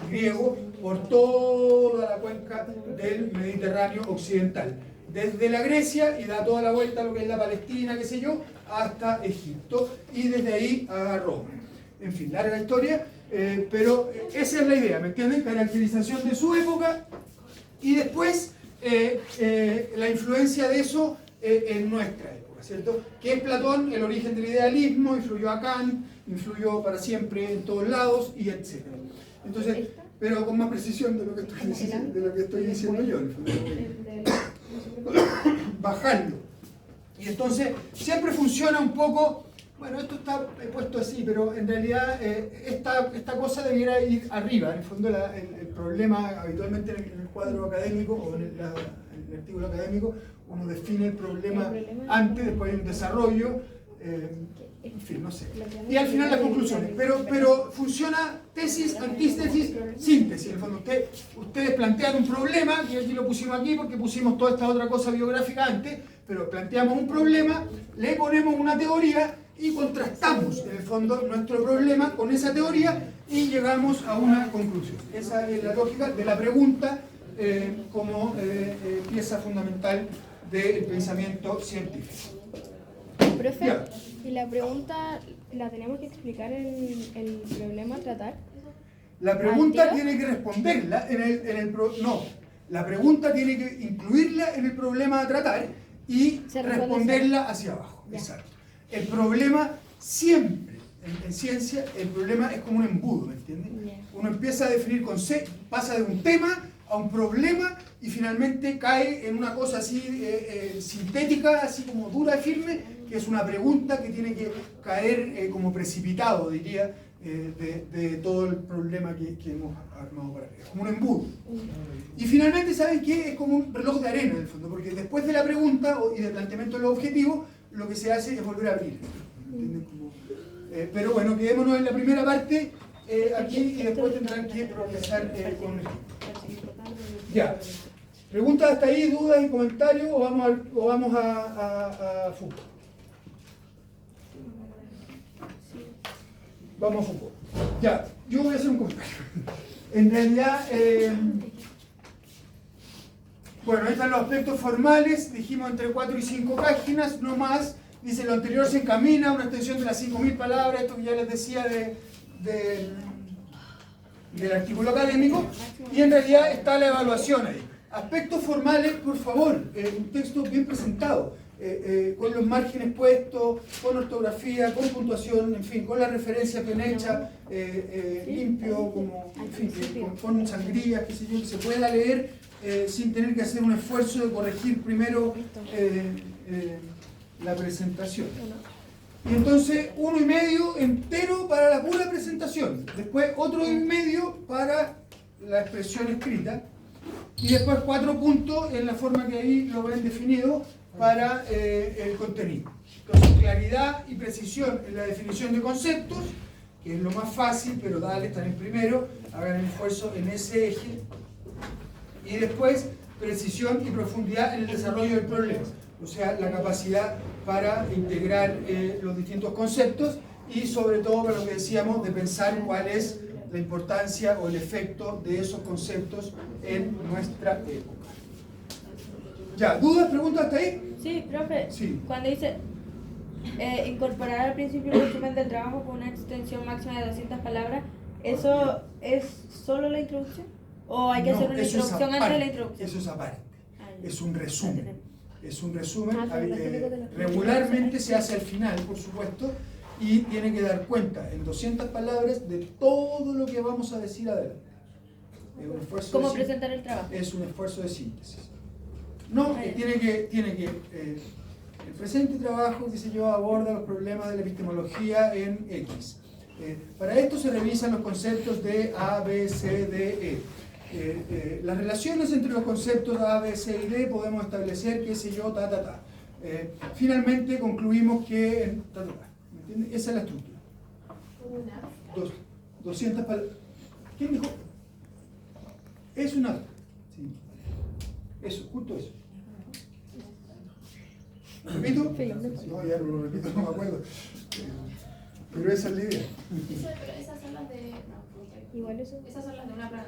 A: griego por toda la cuenca del Mediterráneo occidental. Desde la Grecia, y da toda la vuelta a lo que es la Palestina, qué sé yo, hasta Egipto, y desde ahí a Roma. En fin, larga historia, pero esa es la idea, ¿me entienden? Caracterización de su época, y después la influencia de eso en nuestra época, ¿cierto? Que es Platón, el origen del idealismo, influyó a Kant, influyó para siempre en todos lados, y etc. Entonces, pero con más precisión de lo que estoy diciendo yo, bajando. Y entonces siempre funciona un poco, bueno, esto está puesto así, pero en realidad esta cosa debiera ir arriba. En el fondo el problema habitualmente en el cuadro académico o en el artículo académico uno define el problema antes, después hay un desarrollo, en fin, no sé. Y al final las conclusiones. Pero funciona tesis, antítesis, síntesis. En el fondo ustedes plantean un problema, que aquí lo pusimos aquí porque pusimos toda esta otra cosa biográfica antes, pero planteamos un problema, le ponemos una teoría y contrastamos en el fondo nuestro problema con esa teoría y llegamos a una conclusión. Esa es la lógica de la pregunta como pieza fundamental del pensamiento científico.
D: Profe,
A: Ya.
D: ¿y la pregunta la tenemos que explicar en el problema a tratar?
A: La pregunta
D: ¿Al tiro?
A: tiene que responderla no, la pregunta tiene que incluirla en el problema a tratar y
D: Se responde
A: responderla hacia abajo.
D: Ya.
A: Exacto. El problema siempre, en ciencia, el problema es como un embudo, ¿me entiendes?
D: Ya.
A: Uno empieza a definir pasa de un tema a un problema y finalmente cae en una cosa así sintética, así como dura y firme, que es una pregunta que tiene que caer como precipitado, diría, de todo el problema que hemos armado para arriba. Es como un embudo. Y finalmente, ¿saben qué? Es como un reloj de arena, en el fondo, porque después de la pregunta y del planteamiento de los objetivos, lo que se hace es volver a abrir. ¿Entienden? Pero bueno, quedémonos en la primera parte aquí y después tendrán que progresar con el tiempo. Ya. ¿Preguntas hasta ahí, dudas y comentarios o vamos a Foucault? Vamos a Foucault. Ya, yo voy a hacer un comentario. En realidad, bueno, ahí están los aspectos formales, dijimos entre 4 y 5 páginas, no más. Dice, lo anterior se encamina a una extensión de las 5.000 palabras, esto que ya les decía del artículo académico, y en realidad está la evaluación ahí. Aspectos formales, por favor, un texto bien presentado, con los márgenes puestos, con ortografía, con puntuación, en fin, con la referencia bien hecha, limpio, como, en fin, con sangrías, qué sé yo, que se pueda leer sin tener que hacer un esfuerzo de corregir primero la presentación. Y entonces 1,5 entero para la pura presentación, después otro 1,5 para la expresión escrita, y después 4 puntos en la forma que ahí lo ven definido para el contenido. Entonces, claridad y precisión en la definición de conceptos, que es lo más fácil, pero dale, están en primero, hagan el esfuerzo en ese eje. Y después, precisión y profundidad en el desarrollo del problema, o sea, la capacidad para integrar los distintos conceptos y sobre todo para lo que decíamos de pensar cuál es la importancia o el efecto de esos conceptos en nuestra época. Ya, ¿dudas, preguntas hasta ahí?
C: Sí, profe.
A: Sí.
C: Cuando dice incorporar al principio el resumen del trabajo con una extensión máxima de 200 palabras, ¿eso es solo la introducción? ¿O hay que hacer una
A: eso es
C: introducción antes
A: aparte,
C: de la introducción?
A: Eso es aparte.
C: Ah, ya.
A: Es un resumen. Es un resumen.
C: pero típico de los
A: Regularmente se hace al final, por supuesto, y tiene que dar cuenta en 200 palabras de todo lo que vamos a decir adelante. Es un esfuerzo
C: ¿Cómo
A: de
C: presentar el trabajo?
A: Es un esfuerzo de síntesis. No, tiene que el presente trabajo, qué sé yo, aborda los problemas de la epistemología en X. Para esto se revisan los conceptos de A, B, C, D, E. Las relaciones entre los conceptos A, B, C y D podemos establecer, qué sé yo, ta, ta, ta. Finalmente concluimos que... ta, ta, ta. ¿Me entiendes? Esa es la estructura. 200 palabras. ¿Quién dijo? Es una... Sí. Eso, justo eso. ¿Repito? No, ya no lo repito, no me acuerdo. Pero esa es la idea.
E: Pero esas son las de... No,
D: Igual eso.
E: esas son las de una plana.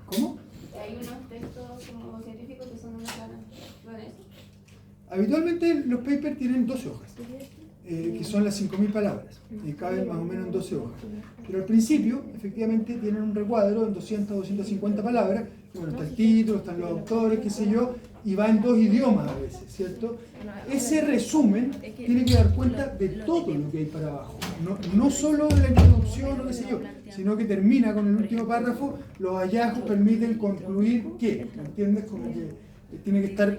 A: ¿Cómo?
E: Hay unos textos como científicos que son una plana. ¿Lo ven eso?
A: Habitualmente los papers tienen 12 hojas, que son las 5.000 palabras, y caben más o menos en 12 hojas. Pero al principio, efectivamente, tienen un recuadro en 200 o 250 palabras, y bueno, está el título, están los autores, qué sé yo, y va en 2 idiomas a veces, ¿cierto? Ese resumen tiene que dar cuenta de todo lo que hay para abajo, no solo la introducción o qué sé yo, sino que termina con el último párrafo, los hallazgos permiten concluir qué, ¿me entiendes? Como que tiene que estar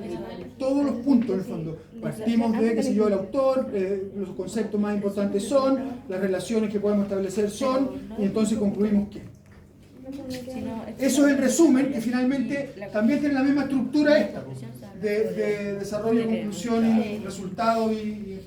A: todos los puntos en el fondo. Partimos de, qué sé yo, el autor, los conceptos más importantes son, las relaciones que podemos establecer son, y entonces concluimos qué. Eso es el resumen, que finalmente también tiene la misma estructura esta, de desarrollo, conclusión y resultados, y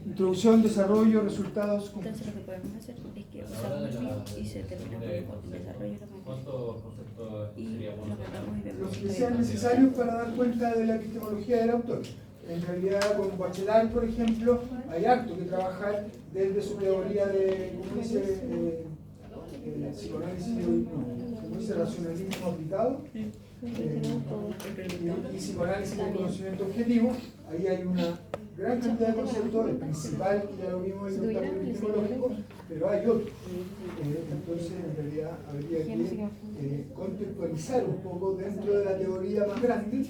A: introducción, desarrollo, resultados,
C: Entonces lo que podemos hacer es que usamos y se termina con el desarrollo
F: ¿Cuántos conceptos
C: y
F: sería
C: lo
F: bueno?
C: mandamos y vemos
A: los
C: si
A: que
C: lo
A: sean
C: vemos.
A: necesarios para dar cuenta de la epistemología del autor. En realidad, con Bachelard, por ejemplo, hay harto que trabajar desde su teoría de, ¿cómo dice? Psicoanálisis, ¿cómo dice? Racionalismo aplicado. Y psicoanálisis del conocimiento objetivo. Ahí hay una gran cantidad de conceptos, el principal, que ya lo vimos en el octavo epistemológico, pero hay otros. Entonces, en realidad, habría que contextualizar un poco dentro de la teoría más grande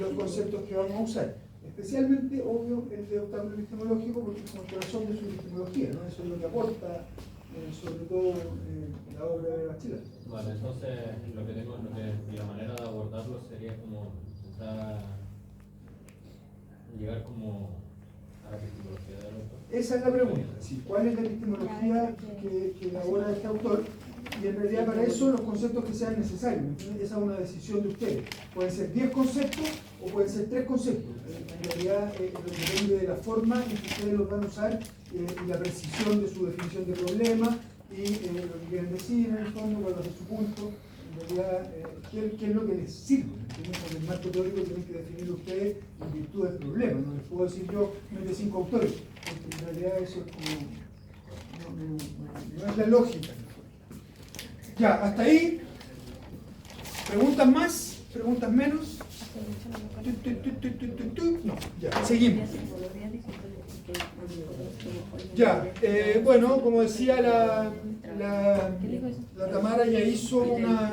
A: los conceptos que vamos a usar. Especialmente, obvio, el de octavo epistemológico, porque es como el corazón de su epistemología, ¿no? Eso es lo que aporta, sobre todo, la obra de Bachelard.
F: Vale, entonces lo que tengo, la manera de abordarlo sería como intentar llegar como a la epistemología del autor.
A: Esa es la pregunta, ¿sí? ¿Cuál es la epistemología que elabora este autor? Y en realidad para eso los conceptos que sean necesarios. Esa es una decisión de ustedes. Pueden ser 10 conceptos o pueden ser 3 conceptos. En realidad depende de la forma en que ustedes los van a usar y la precisión de su definición de problema y lo que quieren decir en el fondo, cuál va a ser su punto. En realidad, ¿qué es lo que les sirve? Porque el marco teórico tienen que definir ustedes en virtud del problema. No les puedo decir yo, mete 5 autores, porque en realidad eso es como... no es la lógica. Ya, hasta ahí. ¿Preguntas más? ¿Preguntas menos? No, ya, seguimos. Ya, bueno, como decía la Tamara ya hizo una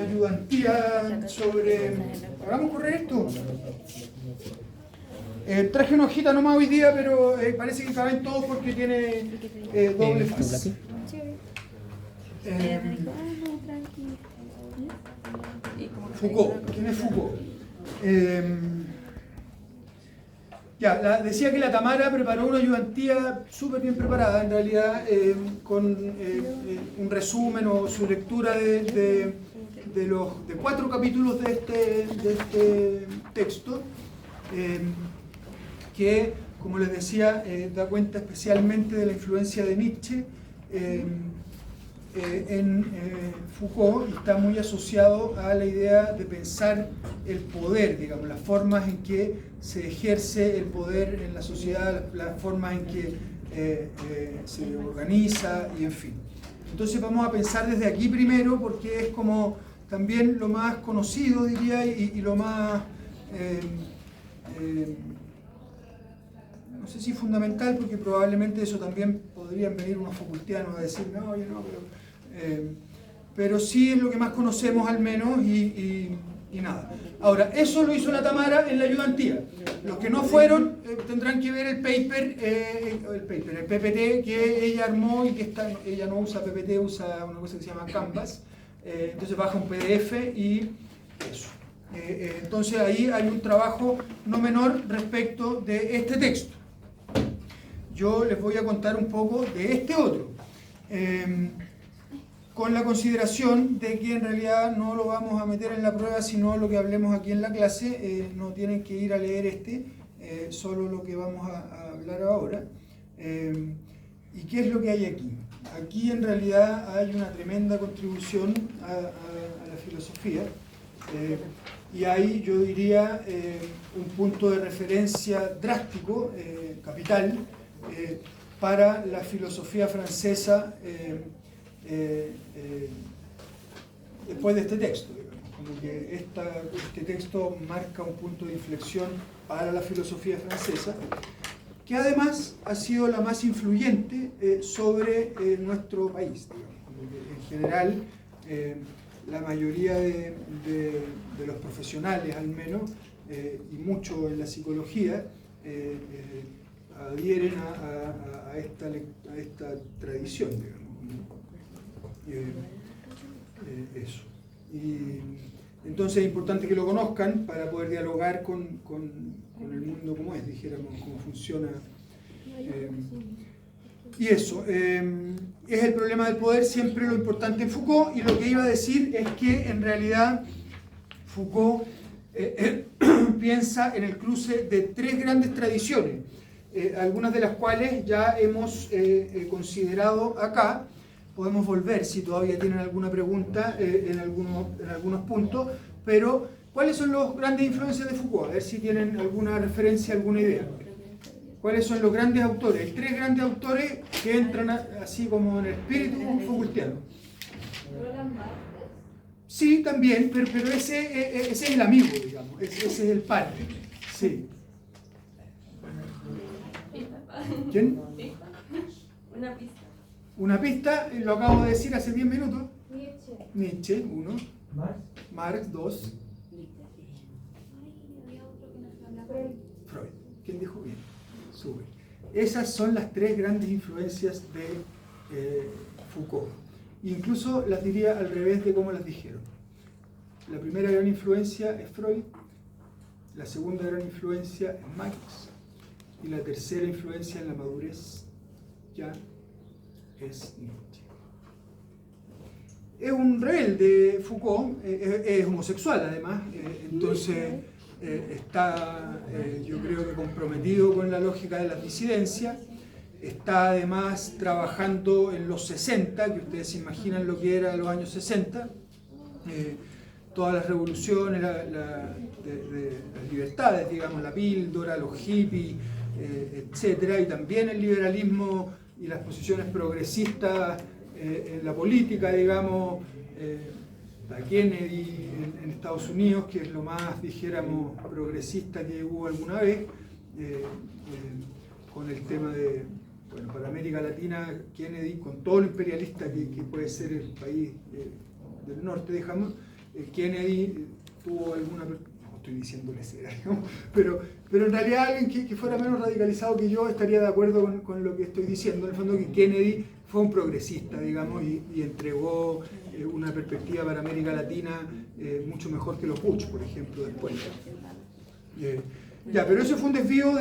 A: ayudantía sobre... ¿Hagamos correr esto? Traje una hojita nomás hoy día, pero parece que caben todos porque tiene doble faz. Foucault. ¿Quién es Foucault? Decía que la Tamara preparó una ayudantía súper bien preparada, en realidad, con un resumen o su lectura de 4 capítulos de este texto, que, como les decía, da cuenta especialmente de la influencia de Nietzsche en Foucault, y está muy asociado a la idea de pensar el poder, digamos, las formas en que se ejerce el poder en la sociedad, las formas en que se organiza y en fin. Entonces vamos a pensar desde aquí primero porque es como también lo más conocido, diría, y lo más, no sé si fundamental, porque probablemente eso también podrían venir unos facultianos a decir, no, oye, no, pero sí es lo que más conocemos al menos y nada. Ahora, eso lo hizo la Tamara en la ayudantía. Los que no fueron tendrán que ver el PPT que ella armó y que ella no usa PPT, usa una cosa que se llama Canvas. Entonces baja un PDF y eso. Entonces ahí hay un trabajo no menor respecto de este texto. Yo les voy a contar un poco de este otro. Con la consideración de que en realidad no lo vamos a meter en la prueba, sino lo que hablemos aquí en la clase. No tienen que ir a leer solo lo que vamos a hablar ahora. ¿Y qué es lo que hay aquí? Aquí en realidad hay una tremenda contribución a la filosofía y hay, yo diría, un punto de referencia drástico, capital, para la filosofía francesa después de este texto. Como que este texto marca un punto de inflexión para la filosofía francesa, que además ha sido la más influyente sobre nuestro país. En general, la mayoría de los profesionales, al menos, y mucho en la psicología, adhieren a esta tradición, digamos. Eso. Y entonces es importante que lo conozcan para poder dialogar con el mundo como es, dijéramos, cómo funciona. Y eso, es el problema del poder, siempre lo importante en Foucault, y lo que iba a decir es que en realidad Foucault piensa en el cruce de tres grandes tradiciones, algunas de las cuales ya hemos considerado acá. Podemos volver si todavía tienen alguna pregunta en algunos puntos, pero ¿cuáles son las grandes influencias de Foucault? A ver si tienen alguna referencia, alguna idea. ¿Cuáles son los grandes autores? Hay tres grandes autores que entran así como en el espíritu Foucaultiano. Sí, también, pero ese es el amigo, digamos, ese es el padre. Sí. ¿Quién?
E: Una pista.
A: Una pista, lo acabo de decir hace 10 minutos. Nietzsche, 1. Marx, 2. Freud. ¿Quién dijo bien? Sube. Esas son las tres grandes influencias de Foucault. Incluso las diría al revés de cómo las dijeron. La primera gran influencia es Freud, la segunda gran influencia es Marx y la tercera influencia en la madurez ya es Nietzsche. Es un rebelde Foucault, es homosexual además, entonces está yo creo que comprometido con la lógica de las disidencias, está además trabajando en los 60, que ustedes se imaginan lo que era en los años 60, todas las revoluciones de las libertades, digamos, la píldora, los hippies, etc., y también el liberalismo y las posiciones progresistas en la política, digamos, a Kennedy en Estados Unidos, que es lo más, dijéramos, progresista que hubo alguna vez, con el tema de, bueno, para América Latina, Kennedy, con todo lo imperialista que puede ser el país del norte, digamos, Kennedy tuvo alguna... No estoy diciéndole cera, digamos, pero en realidad alguien que fuera menos radicalizado que yo estaría de acuerdo con lo que estoy diciendo, en el fondo que Kennedy fue un progresista, digamos, y entregó una perspectiva para América Latina mucho mejor que los Bush, por ejemplo, después. Ya, pero eso fue un desvío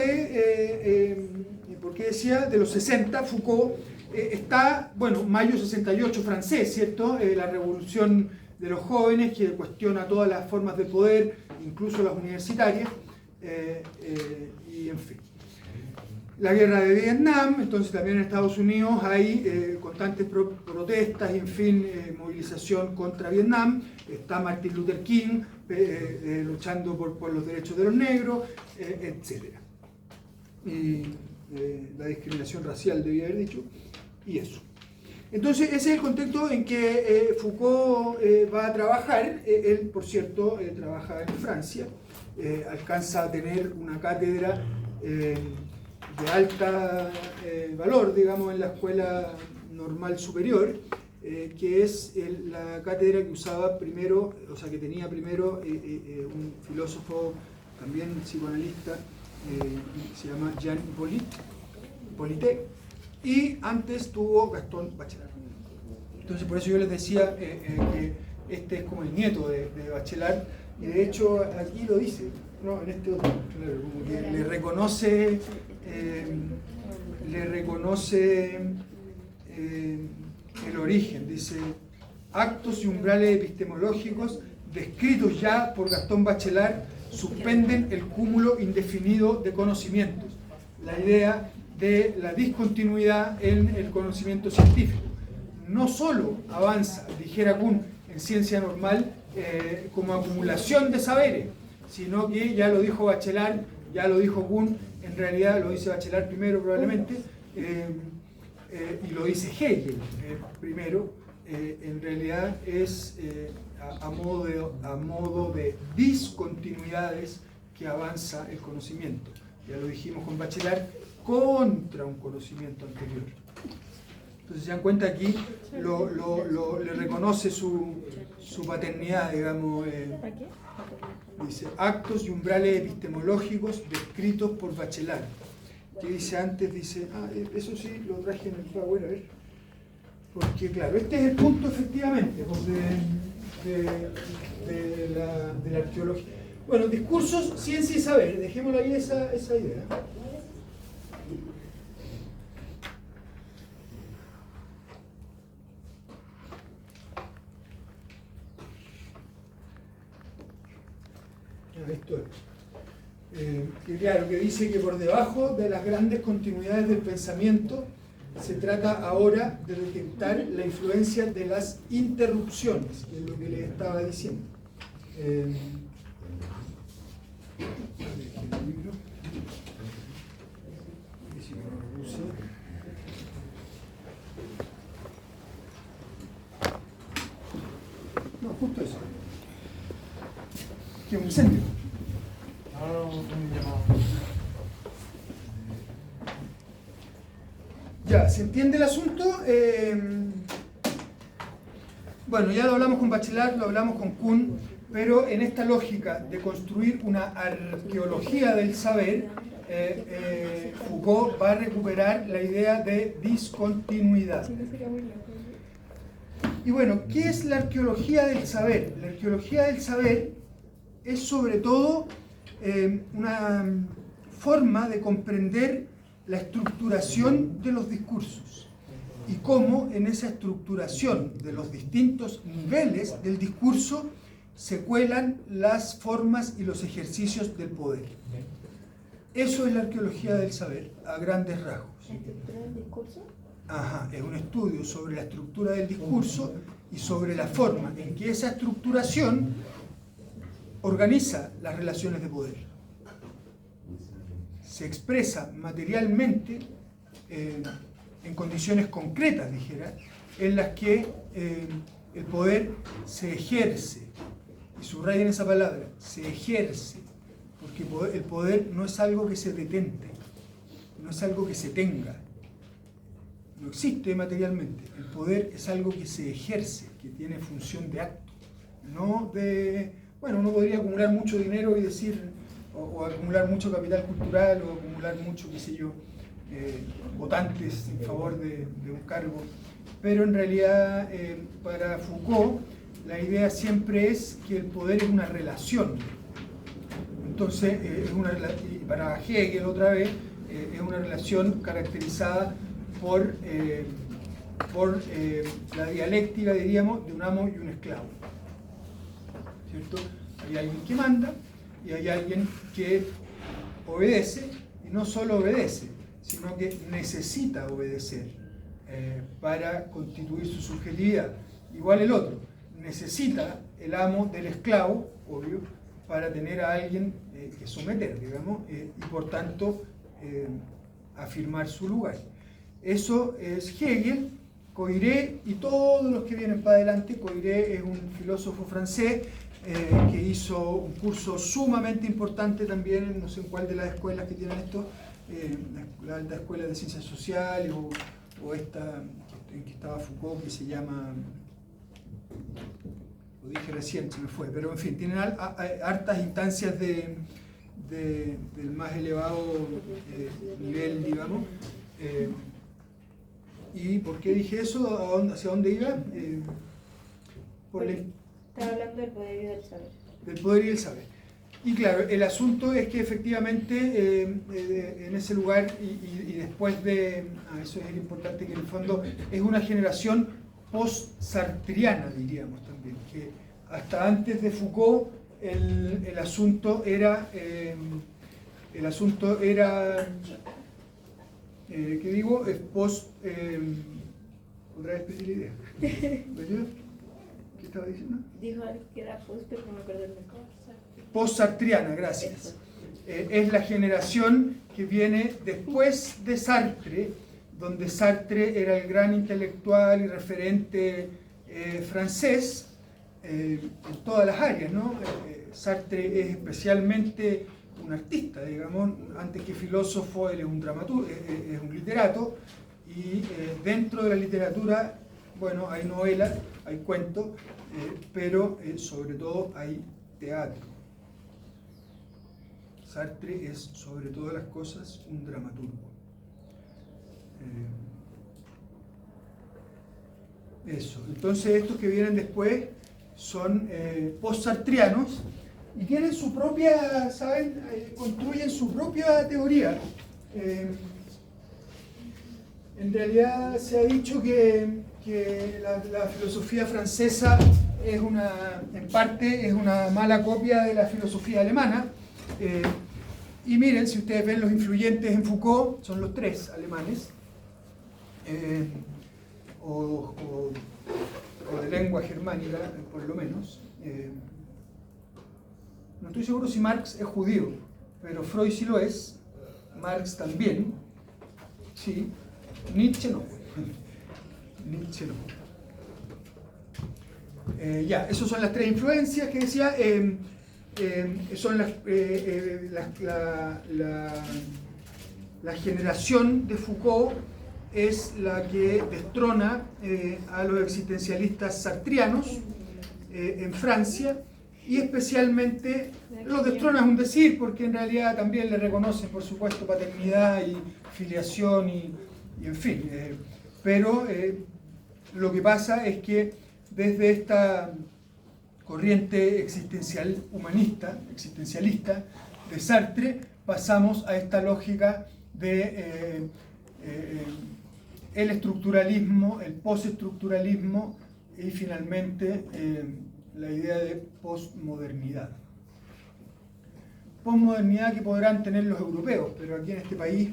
A: porque decía, de los 60, Foucault está, bueno, mayo 68 francés, ¿cierto? La revolución de los jóvenes que cuestiona todas las formas de poder, incluso las universitarias, y en fin. La guerra de Vietnam, entonces también en Estados Unidos hay constantes protestas y en fin, movilización contra Vietnam. Está Martin Luther King luchando por los derechos de los negros, etc. la discriminación racial, debía haber dicho, y eso. Entonces, ese es el contexto en que Foucault va a trabajar. Él, por cierto, trabaja en Francia, alcanza a tener una cátedra de alta valor, digamos, en la Escuela Normal Superior, que es la cátedra que usaba primero, o sea, que tenía primero un filósofo, también psicoanalista, se llama Jean Hippolyte, y antes tuvo Gaston Bachelard. Entonces, por eso yo les decía que este es como el nieto de Bachelard, y de hecho aquí lo dice, no, en este otro, claro, como que le reconoce el origen, dice: actos y umbrales epistemológicos descritos ya por Gaston Bachelard suspenden el cúmulo indefinido de conocimientos. La idea de la discontinuidad en el conocimiento científico. No solo avanza, dijera Kuhn, en ciencia normal como acumulación de saberes, sino que ya lo dijo Bachelard, ya lo dijo Kuhn, en realidad lo dice Bachelard primero probablemente, y lo dice Hegel primero, en realidad es a modo de discontinuidades que avanza el conocimiento. Ya lo dijimos con Bachelard, contra un conocimiento anterior. Entonces se dan cuenta aquí, le reconoce su paternidad, digamos, dice, actos y umbrales epistemológicos descritos por Bachelard. Que dice antes, dice, eso sí lo traje en el Power, a ver, porque claro, este es el punto efectivamente de la arqueología. Bueno, discursos, ciencia y saber, dejémoslo ahí esa idea. Esto es. Que claro, que dice que por debajo de las grandes continuidades del pensamiento se trata ahora de detectar la influencia de las interrupciones, que es lo que les estaba diciendo. No, justo eso. Que un incendio. Ya, ¿se entiende el asunto? Bueno, ya lo hablamos con Bachelard, lo hablamos con Kuhn, pero en esta lógica de construir una arqueología del saber, Foucault va a recuperar la idea de discontinuidad. Y bueno, ¿qué es la arqueología del saber? La arqueología del saber es sobre todo una forma de comprender la estructuración de los discursos y cómo en esa estructuración de los distintos niveles del discurso se cuelan las formas y los ejercicios del poder. Eso es la arqueología del saber, a grandes rasgos.
C: ¿La estructura del discurso?
A: Ajá, es un estudio sobre la estructura del discurso y sobre la forma en que esa estructuración organiza las relaciones de poder. Se expresa materialmente en condiciones concretas, dijera, en las que el poder se ejerce, y subrayen esa palabra, se ejerce, porque el poder no es algo que se detente, no es algo que se tenga, no existe materialmente. El poder es algo que se ejerce, que tiene función de acto, no de... Bueno, uno podría acumular mucho dinero y decir, o acumular mucho capital cultural, o acumular mucho, qué sé yo, votantes en favor de un cargo, pero en realidad para Foucault la idea siempre es que el poder es una relación. Entonces, y para Hegel otra vez, es una relación caracterizada por la dialéctica, diríamos, de un amo y un esclavo. ¿Cierto? Hay alguien que manda y hay alguien que obedece, y no solo obedece, sino que necesita obedecer para constituir su subjetividad. Igual el otro, necesita el amo del esclavo, obvio, para tener a alguien que someter, digamos, y por tanto afirmar su lugar. Eso es Hegel. Coiré y todos los que vienen para adelante. Coiré es un filósofo francés que hizo un curso sumamente importante también, no sé en cuál de las escuelas que tienen esto, la alta escuela de ciencias sociales o esta en que estaba Foucault, que se llama, lo dije recién, se me fue, pero en fin, tienen hartas instancias del más elevado nivel, digamos. ¿Y por qué dije eso? ¿Hacia dónde iba?
C: Estaba hablando del poder y del saber.
A: Del poder y del saber. Y claro, el asunto es que efectivamente en ese lugar y después de... eso es importante, que en el fondo es una generación post-sartriana, diríamos también, que hasta antes de Foucault el asunto era... ¿qué digo? Es post... ¿Otra vez pedí la idea? ¿Qué estaba diciendo?
C: Dijo que era post, pero no me acuerdo el mejor.
A: Post-sartriana, gracias. Es la generación que viene después de Sartre, donde Sartre era el gran intelectual y referente francés en todas las áreas, ¿no? Sartre es especialmente un artista, digamos, antes que filósofo, él es un dramaturgo, es un literato, y dentro de la literatura, bueno, hay novelas, hay cuentos, pero sobre todo hay teatro. Sartre es, sobre todas las cosas, un dramaturgo. Eso. Entonces, estos que vienen después son post-sartrianos y tienen su propia, ¿saben? Construyen su propia teoría. En realidad se ha dicho que la filosofía francesa es en parte es una mala copia de la filosofía alemana. Y miren, si ustedes ven los influyentes en Foucault, son los tres alemanes, o de lengua germánica, por lo menos. No estoy seguro si Marx es judío, pero Freud sí lo es, Marx también, sí, Nietzsche no. Nietzsche no. Ya, esas son las tres influencias que decía. Son la generación de Foucault es la que destrona a los existencialistas sartrianos en Francia, y especialmente los destrona es un decir, porque en realidad también le reconocen, por supuesto, paternidad y filiación y en fin, pero lo que pasa es que desde esta corriente existencialista de Sartre, pasamos a esta lógica de el estructuralismo, el postestructuralismo y finalmente la idea de posmodernidad. Posmodernidad que podrán tener los europeos, pero aquí en este país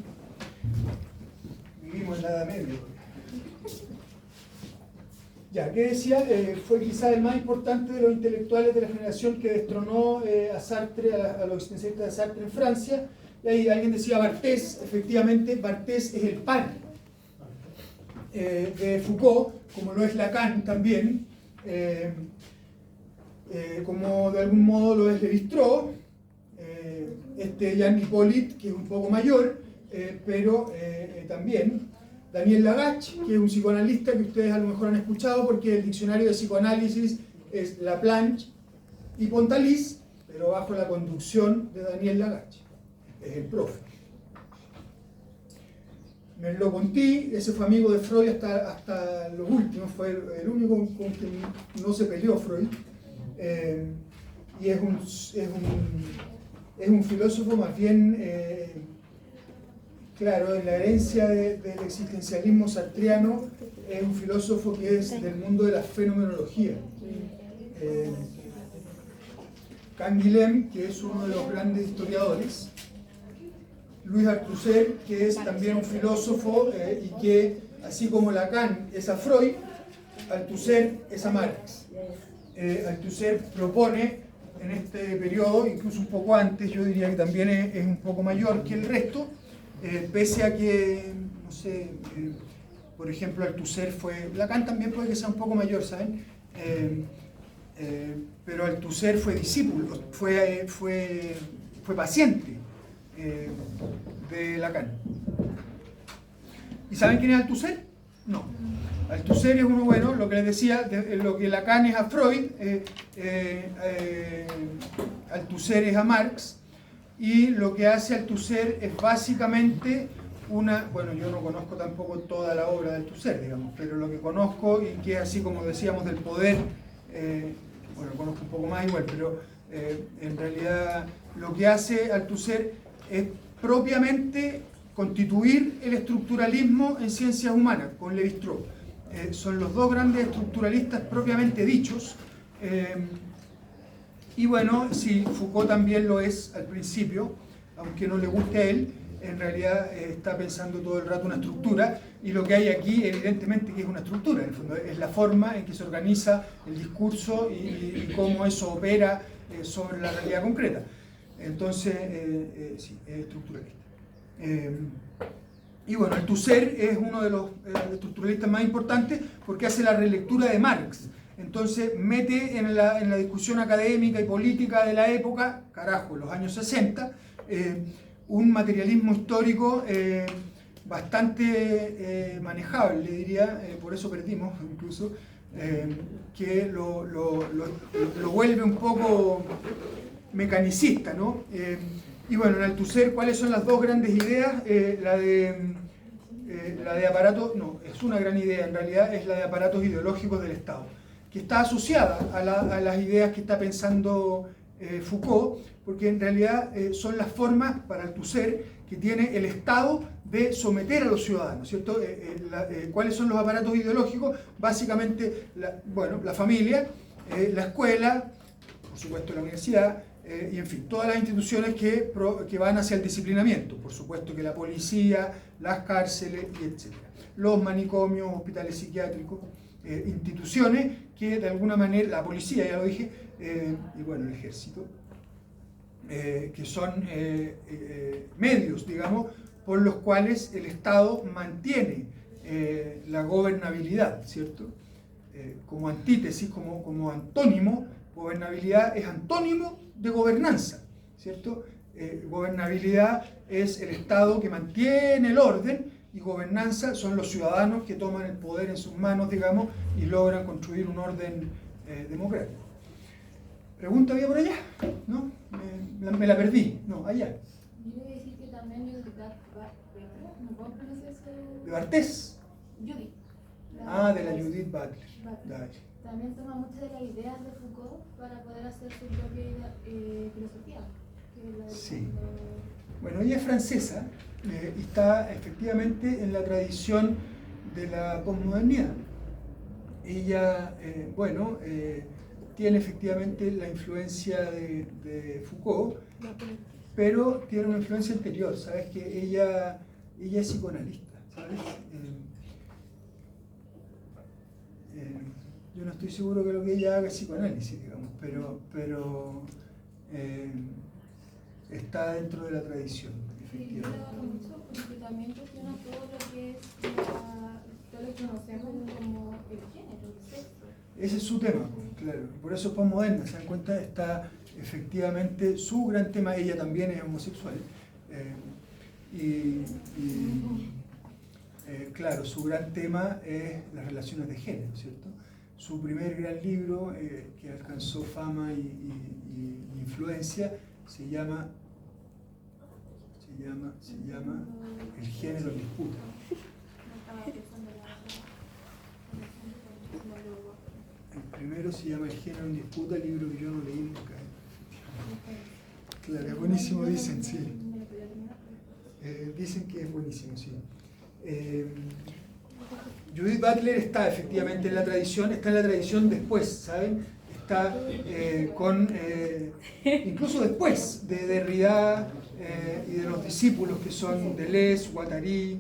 A: vivimos en la Edad Media. Ya, ¿qué decía? Fue quizá el más importante de los intelectuales de la generación que destronó a Sartre, a los existencialistas de Sartre en Francia. Y ahí alguien decía Barthes. Efectivamente, Barthes es el padre de Foucault, como lo es Lacan también, como de algún modo lo es Lévi-Strauss, Jean Hippolyte, que es un poco mayor, pero también Daniel Lagache, que es un psicoanalista que ustedes a lo mejor han escuchado, porque el diccionario de psicoanálisis es Laplanche y Pontalis, pero bajo la conducción de Daniel Lagache, es el profe. Merleau-Ponty, ese fue amigo de Freud hasta los últimos, fue el único con quien no se peleó Freud, y es un filósofo más bien, claro, en la herencia del existencialismo sartriano, es un filósofo que es del mundo de la fenomenología. Canguilhem, que es uno de los grandes historiadores, Louis Althusser, que es también un filósofo y que, así como Lacan es a Freud, Althusser es a Marx. Althusser propone en este periodo, incluso un poco antes, yo diría que también es un poco mayor que el resto, pese a que, no sé, por ejemplo, Althusser fue, Lacan también puede que sea un poco mayor, ¿saben? Pero Althusser fue discípulo, fue paciente de Lacan. ¿Y saben quién es Althusser? No. Althusser es uno, bueno, lo que les decía, lo que Lacan es a Freud, Althusser es a Marx, y lo que hace Althusser es básicamente bueno, yo no conozco tampoco toda la obra de Althusser, digamos, pero lo que conozco, y que es así como decíamos del poder, bueno, conozco un poco más igual, pero en realidad lo que hace Althusser es propiamente constituir el estructuralismo en ciencias humanas, con Lévi-Strauss. Son los dos grandes estructuralistas propiamente dichos, y bueno, si Foucault también lo es al principio, aunque no le guste a él, en realidad está pensando todo el rato una estructura, y lo que hay aquí evidentemente que es una estructura, en el fondo es la forma en que se organiza el discurso y cómo eso opera sobre la realidad concreta. Entonces, sí, es estructuralista. Y bueno, Althusser es uno de los estructuralistas más importantes porque hace la relectura de Marx. Entonces mete en la discusión académica y política de la época, carajo, los años 60, un materialismo histórico bastante manejable, diría, por eso perdimos incluso, que lo vuelve un poco mecanicista, ¿no? Y bueno, en Althusser, ¿cuáles son las dos grandes ideas? La de aparatos, no, es una gran idea, en realidad es la de aparatos ideológicos del Estado, que está asociada a las ideas que está pensando Foucault, porque en realidad son las formas para Althusser que tiene el Estado de someter a los ciudadanos, ¿cierto? ¿Cuáles son los aparatos ideológicos? Básicamente, la familia, la escuela, por supuesto la universidad, y en fin, todas las instituciones que van hacia el disciplinamiento, por supuesto que la policía, las cárceles, y etc. Los manicomios, hospitales psiquiátricos, instituciones que de alguna manera, la policía, ya lo dije, y bueno, el ejército, que son medios, digamos, por los cuales el Estado mantiene la gobernabilidad, ¿cierto? Como antítesis, como antónimo, gobernabilidad es antónimo de gobernanza, ¿cierto? Gobernabilidad es el Estado que mantiene el orden y gobernanza son los ciudadanos que toman el poder en sus manos, digamos, y logran construir un orden democrático. ¿Pregunta había por allá? ¿No? Me la perdí. No, allá.
G: Yo iba a decir que también Judith Butler, ¿no puedo pronunciar su...?
A: ¿De Bartés?
G: Judith.
A: De la Judith Butler. Dale.
G: También toma muchas de las ideas de Foucault para poder hacer su propia filosofía. Que es la de
A: Sí. Bueno, ella es francesa y está efectivamente en la tradición de la posmodernidad. Ella, tiene efectivamente la influencia de Foucault, pero tiene una influencia anterior, ¿sabes? Que ella es psicoanalista, ¿sabes? Yo no estoy seguro que lo que ella haga es psicoanálisis, digamos, pero está dentro de la tradición,
G: Sí, yo
A: efectivamente.
G: lo hago mucho porque también cuestiona todo lo que es todo lo que conocemos como el género, el sexo.
A: Ese es su tema, claro. Por eso es posmoderna, ¿se dan cuenta? Está efectivamente su gran tema. Ella también es homosexual. Claro, su gran tema es las relaciones de género, ¿cierto? Su primer gran libro, que alcanzó fama y influencia, se llama El género en disputa. El primero se llama El género en disputa, libro que yo no leí nunca. Claro, es buenísimo, dicen, sí. Dicen que es buenísimo, sí. Judith Butler está efectivamente en la tradición después, ¿saben? Está incluso después de Derrida y de los discípulos que son Deleuze, Guattari.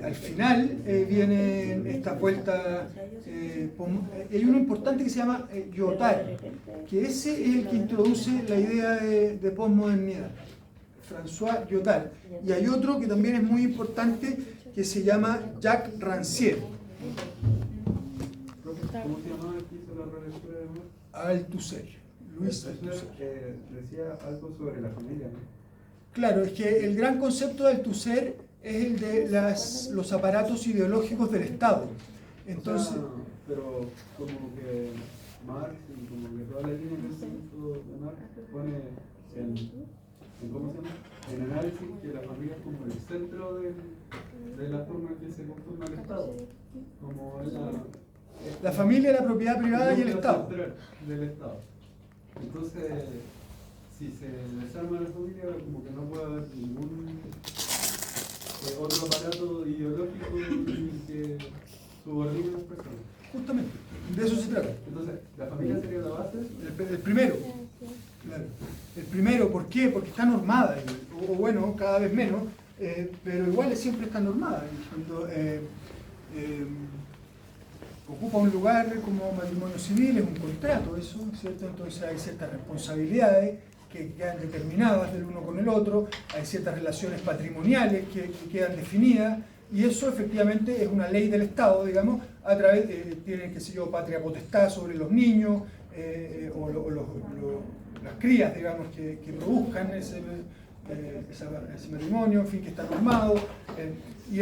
A: Al final viene esta vuelta, hay uno importante que se llama Lyotard, que ese es el que introduce la idea de posmodernidad. François Lyotard. Y hay otro que también es muy importante, que se llama Jacques Rancière.
H: ¿Cómo se llamaba el que hizo la relectura de Marx?
A: Althusser, Luis Althusser.
H: Decía algo sobre la familia, ¿no?
A: Claro, es que el gran concepto de Althusser es el de los aparatos ideológicos del Estado. Entonces,
H: O sea, pero como que Marx y como que toda la línea de pensamiento de Marx pone ¿cómo se llama? En análisis que la familia es como el centro de la forma en que se conforma el Estado. Como es
A: la familia, la propiedad privada y el Estado.
H: central del Estado. Entonces, si se desarma la familia, como que no puede haber ningún otro aparato ideológico que subordine a las personas.
A: Justamente, de eso se trata.
H: Entonces, ¿la familia sería la base?
A: El primero. Claro. El primero, ¿por qué? Porque está normada, o bueno, cada vez menos, pero igual siempre está normada. Cuando ocupa un lugar como matrimonio civil, es un contrato eso, ¿cierto? Entonces hay ciertas responsabilidades que quedan determinadas del uno con el otro, hay ciertas relaciones patrimoniales que quedan definidas, y eso efectivamente es una ley del Estado, digamos, a través de, tienen, qué sé yo, patria potestad sobre los niños, las crías, digamos, que produzcan ese matrimonio, en fin, que está normado, y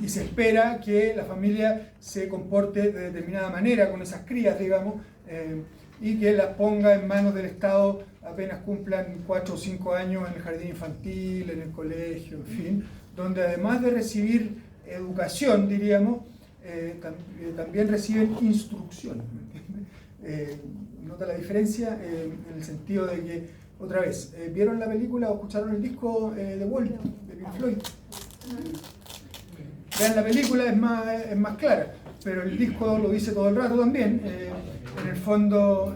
A: se espera que la familia se comporte de determinada manera con esas crías, digamos, y que las ponga en manos del Estado apenas cumplan 4 o 5 años en el jardín infantil, en el colegio, en fin, donde además de recibir educación, diríamos, también reciben instrucción. ¿Nota la diferencia? En el sentido de que, otra vez, ¿vieron la película o escucharon el disco de Wall, de Pink Floyd? Vean la película, es más clara, pero el disco lo dice todo el rato también. En el fondo,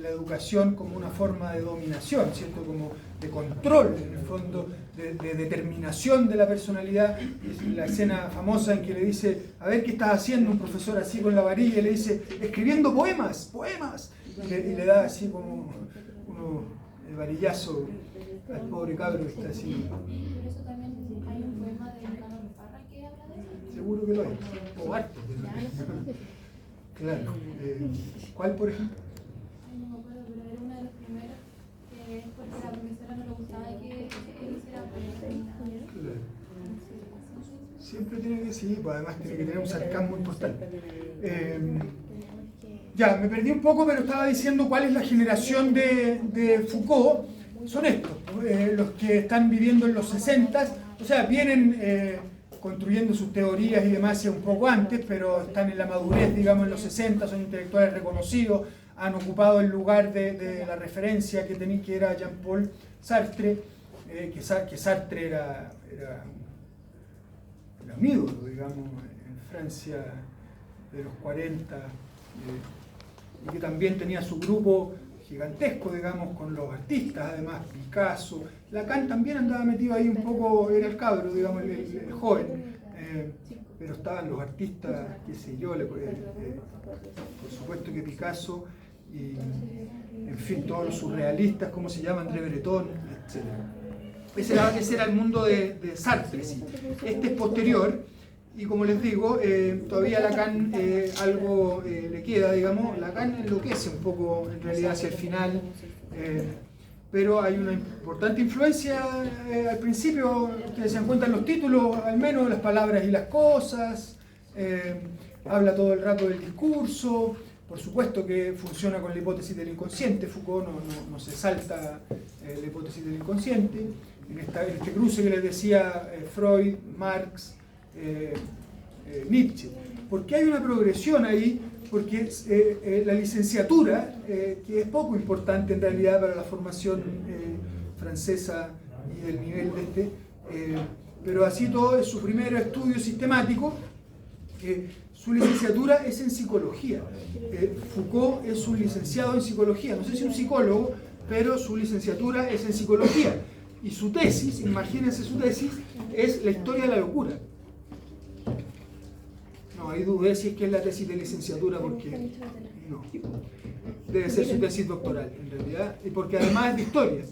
A: la educación como una forma de dominación, ¿cierto? Como de control, en el fondo, de determinación de la personalidad. La escena famosa en que le dice, a ver qué estás haciendo, un profesor así con la varilla, y le dice, escribiendo poemas, y le da así como el varillazo al pobre cabro que está así.
G: Por eso también hay un poema de Carlos Parra que habla de eso.
A: Seguro que lo hay, o harto. Claro. ¿Cuál, por ejemplo?
G: No me acuerdo, pero era uno de los primeros que es porque a la profesora no le gustaba que él hiciera poemas.
A: Claro. Siempre tiene que, sí, pues además tiene que tener un sarcasmo importante. Ya, me perdí un poco, pero estaba diciendo cuál es la generación de Foucault. Son estos, los que están viviendo en los 60, o sea, vienen construyendo sus teorías y demás ya un poco antes, pero están en la madurez, digamos, en los 60, son intelectuales reconocidos, han ocupado el lugar de la referencia que era Jean-Paul Sartre, que Sartre era amigo, digamos, en Francia de los 40, y que también tenía su grupo gigantesco, digamos, con los artistas, además, Picasso. Lacan también andaba metido ahí un poco, era el cabro, digamos, el joven, pero estaban los artistas, qué sé yo, por supuesto que Picasso, y en fin, todos los surrealistas, ¿cómo se llama? André Breton, etc. Ese era el mundo de Sartre, sí. Este es posterior, y como les digo, todavía Lacan algo le queda, digamos. Lacan enloquece un poco, en realidad, hacia el final, pero hay una importante influencia al principio, ustedes se dan cuenta en los títulos, al menos, las palabras y las cosas, habla todo el rato del discurso. Por supuesto que funciona con la hipótesis del inconsciente. Foucault no se salta la hipótesis del inconsciente. En este cruce que les decía Freud, Marx, Nietzsche. ¿Por qué hay una progresión ahí? Porque la licenciatura, que es poco importante en realidad para la formación francesa y del nivel de pero así todo es su primer estudio sistemático. Su licenciatura es en psicología. Foucault es un licenciado en psicología, no sé si un psicólogo, pero su licenciatura es en psicología. Y su tesis, imagínense su tesis, es la historia de la locura. No, hay duda si es que es la tesis de licenciatura, porque no. Debe ser su tesis doctoral, en realidad, y porque además es de historia.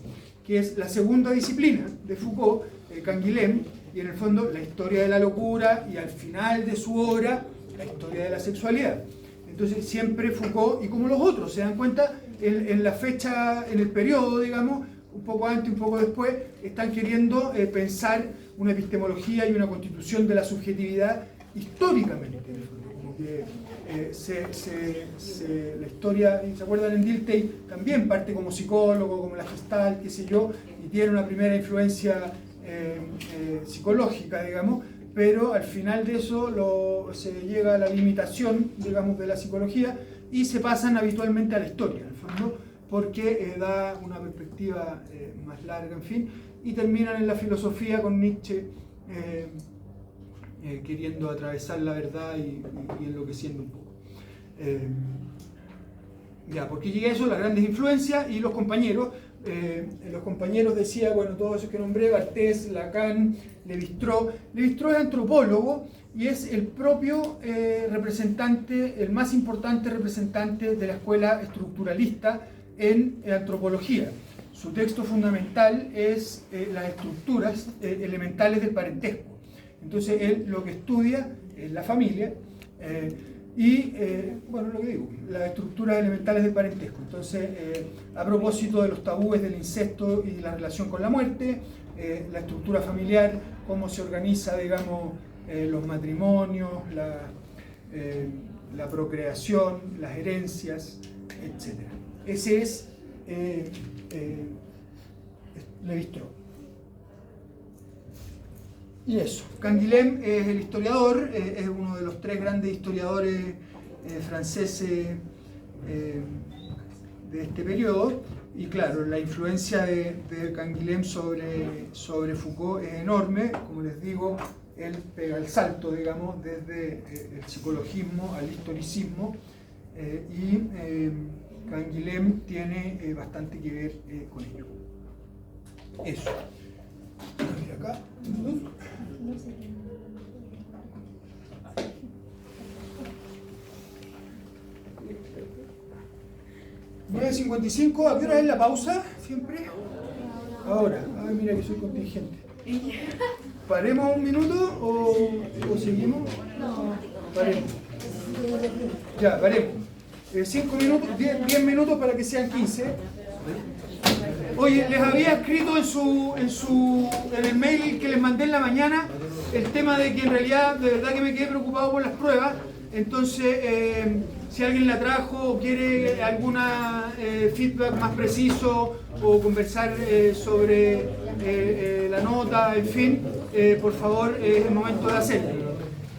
A: que es la segunda disciplina de Foucault, Canguilhem, y en el fondo la historia de la locura, y al final de su obra, la historia de la sexualidad. Entonces siempre Foucault, y como los otros, se dan cuenta, en la fecha, en el periodo, digamos, un poco antes, un poco después, están queriendo pensar una epistemología y una constitución de la subjetividad históricamente. Como que la historia, ¿se acuerdan? En Dilthey también parte como psicólogo, como la Gestalt, qué sé yo, y tiene una primera influencia psicológica, digamos, pero al final de eso se llega a la limitación, digamos, de la psicología y se pasan habitualmente a la historia, en el fondo, porque da una perspectiva más larga, en fin, y terminan en la filosofía con Nietzsche queriendo atravesar la verdad y enloqueciendo un poco. Porque llega eso, las grandes influencias y los compañeros. Los compañeros decía, bueno, todos esos que nombré, Barthes, Lacan, Lévi-Strauss. Lévi-Strauss es antropólogo y es el propio representante, el más importante representante de la escuela estructuralista en antropología. Su texto fundamental es las estructuras elementales del parentesco. Entonces él lo que estudia es la familia bueno, lo que digo, las estructuras elementales del parentesco. Entonces, a propósito de los tabúes del incesto y la relación con la muerte, la estructura familiar, cómo se organiza, digamos, los matrimonios, la procreación, las herencias, etc. Ese es Lévi-Strauss. Y eso, Canguilhem es el historiador, es uno de los 3 grandes historiadores franceses de este periodo, y claro, la influencia de Canguilhem sobre Foucault es enorme. Como les digo, él pega el salto, digamos, desde el psicologismo al historicismo, y Canguilhem tiene bastante que ver con ello. Eso. Acá. 9:55, ¿a qué hora es la pausa? ¿Siempre? Ahora. Ay, mira que soy contingente. ¿Paremos un minuto o seguimos? Paremos. Ya, paremos. 5 minutos, 10 minutos para que sean 15. Oye, les había escrito en el mail que les mandé en la mañana el tema de que en realidad, de verdad que me quedé preocupado por las pruebas. Entonces, si alguien la trajo o quiere alguna feedback más preciso o conversar sobre la nota, en fin, por favor, es el momento de hacerlo.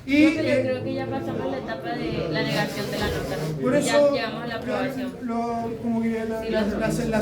A: Y,
C: yo creo que ya pasamos la etapa de la negación de la nota.
A: Por eso,
C: ya llegamos a la aprobación.
A: como que la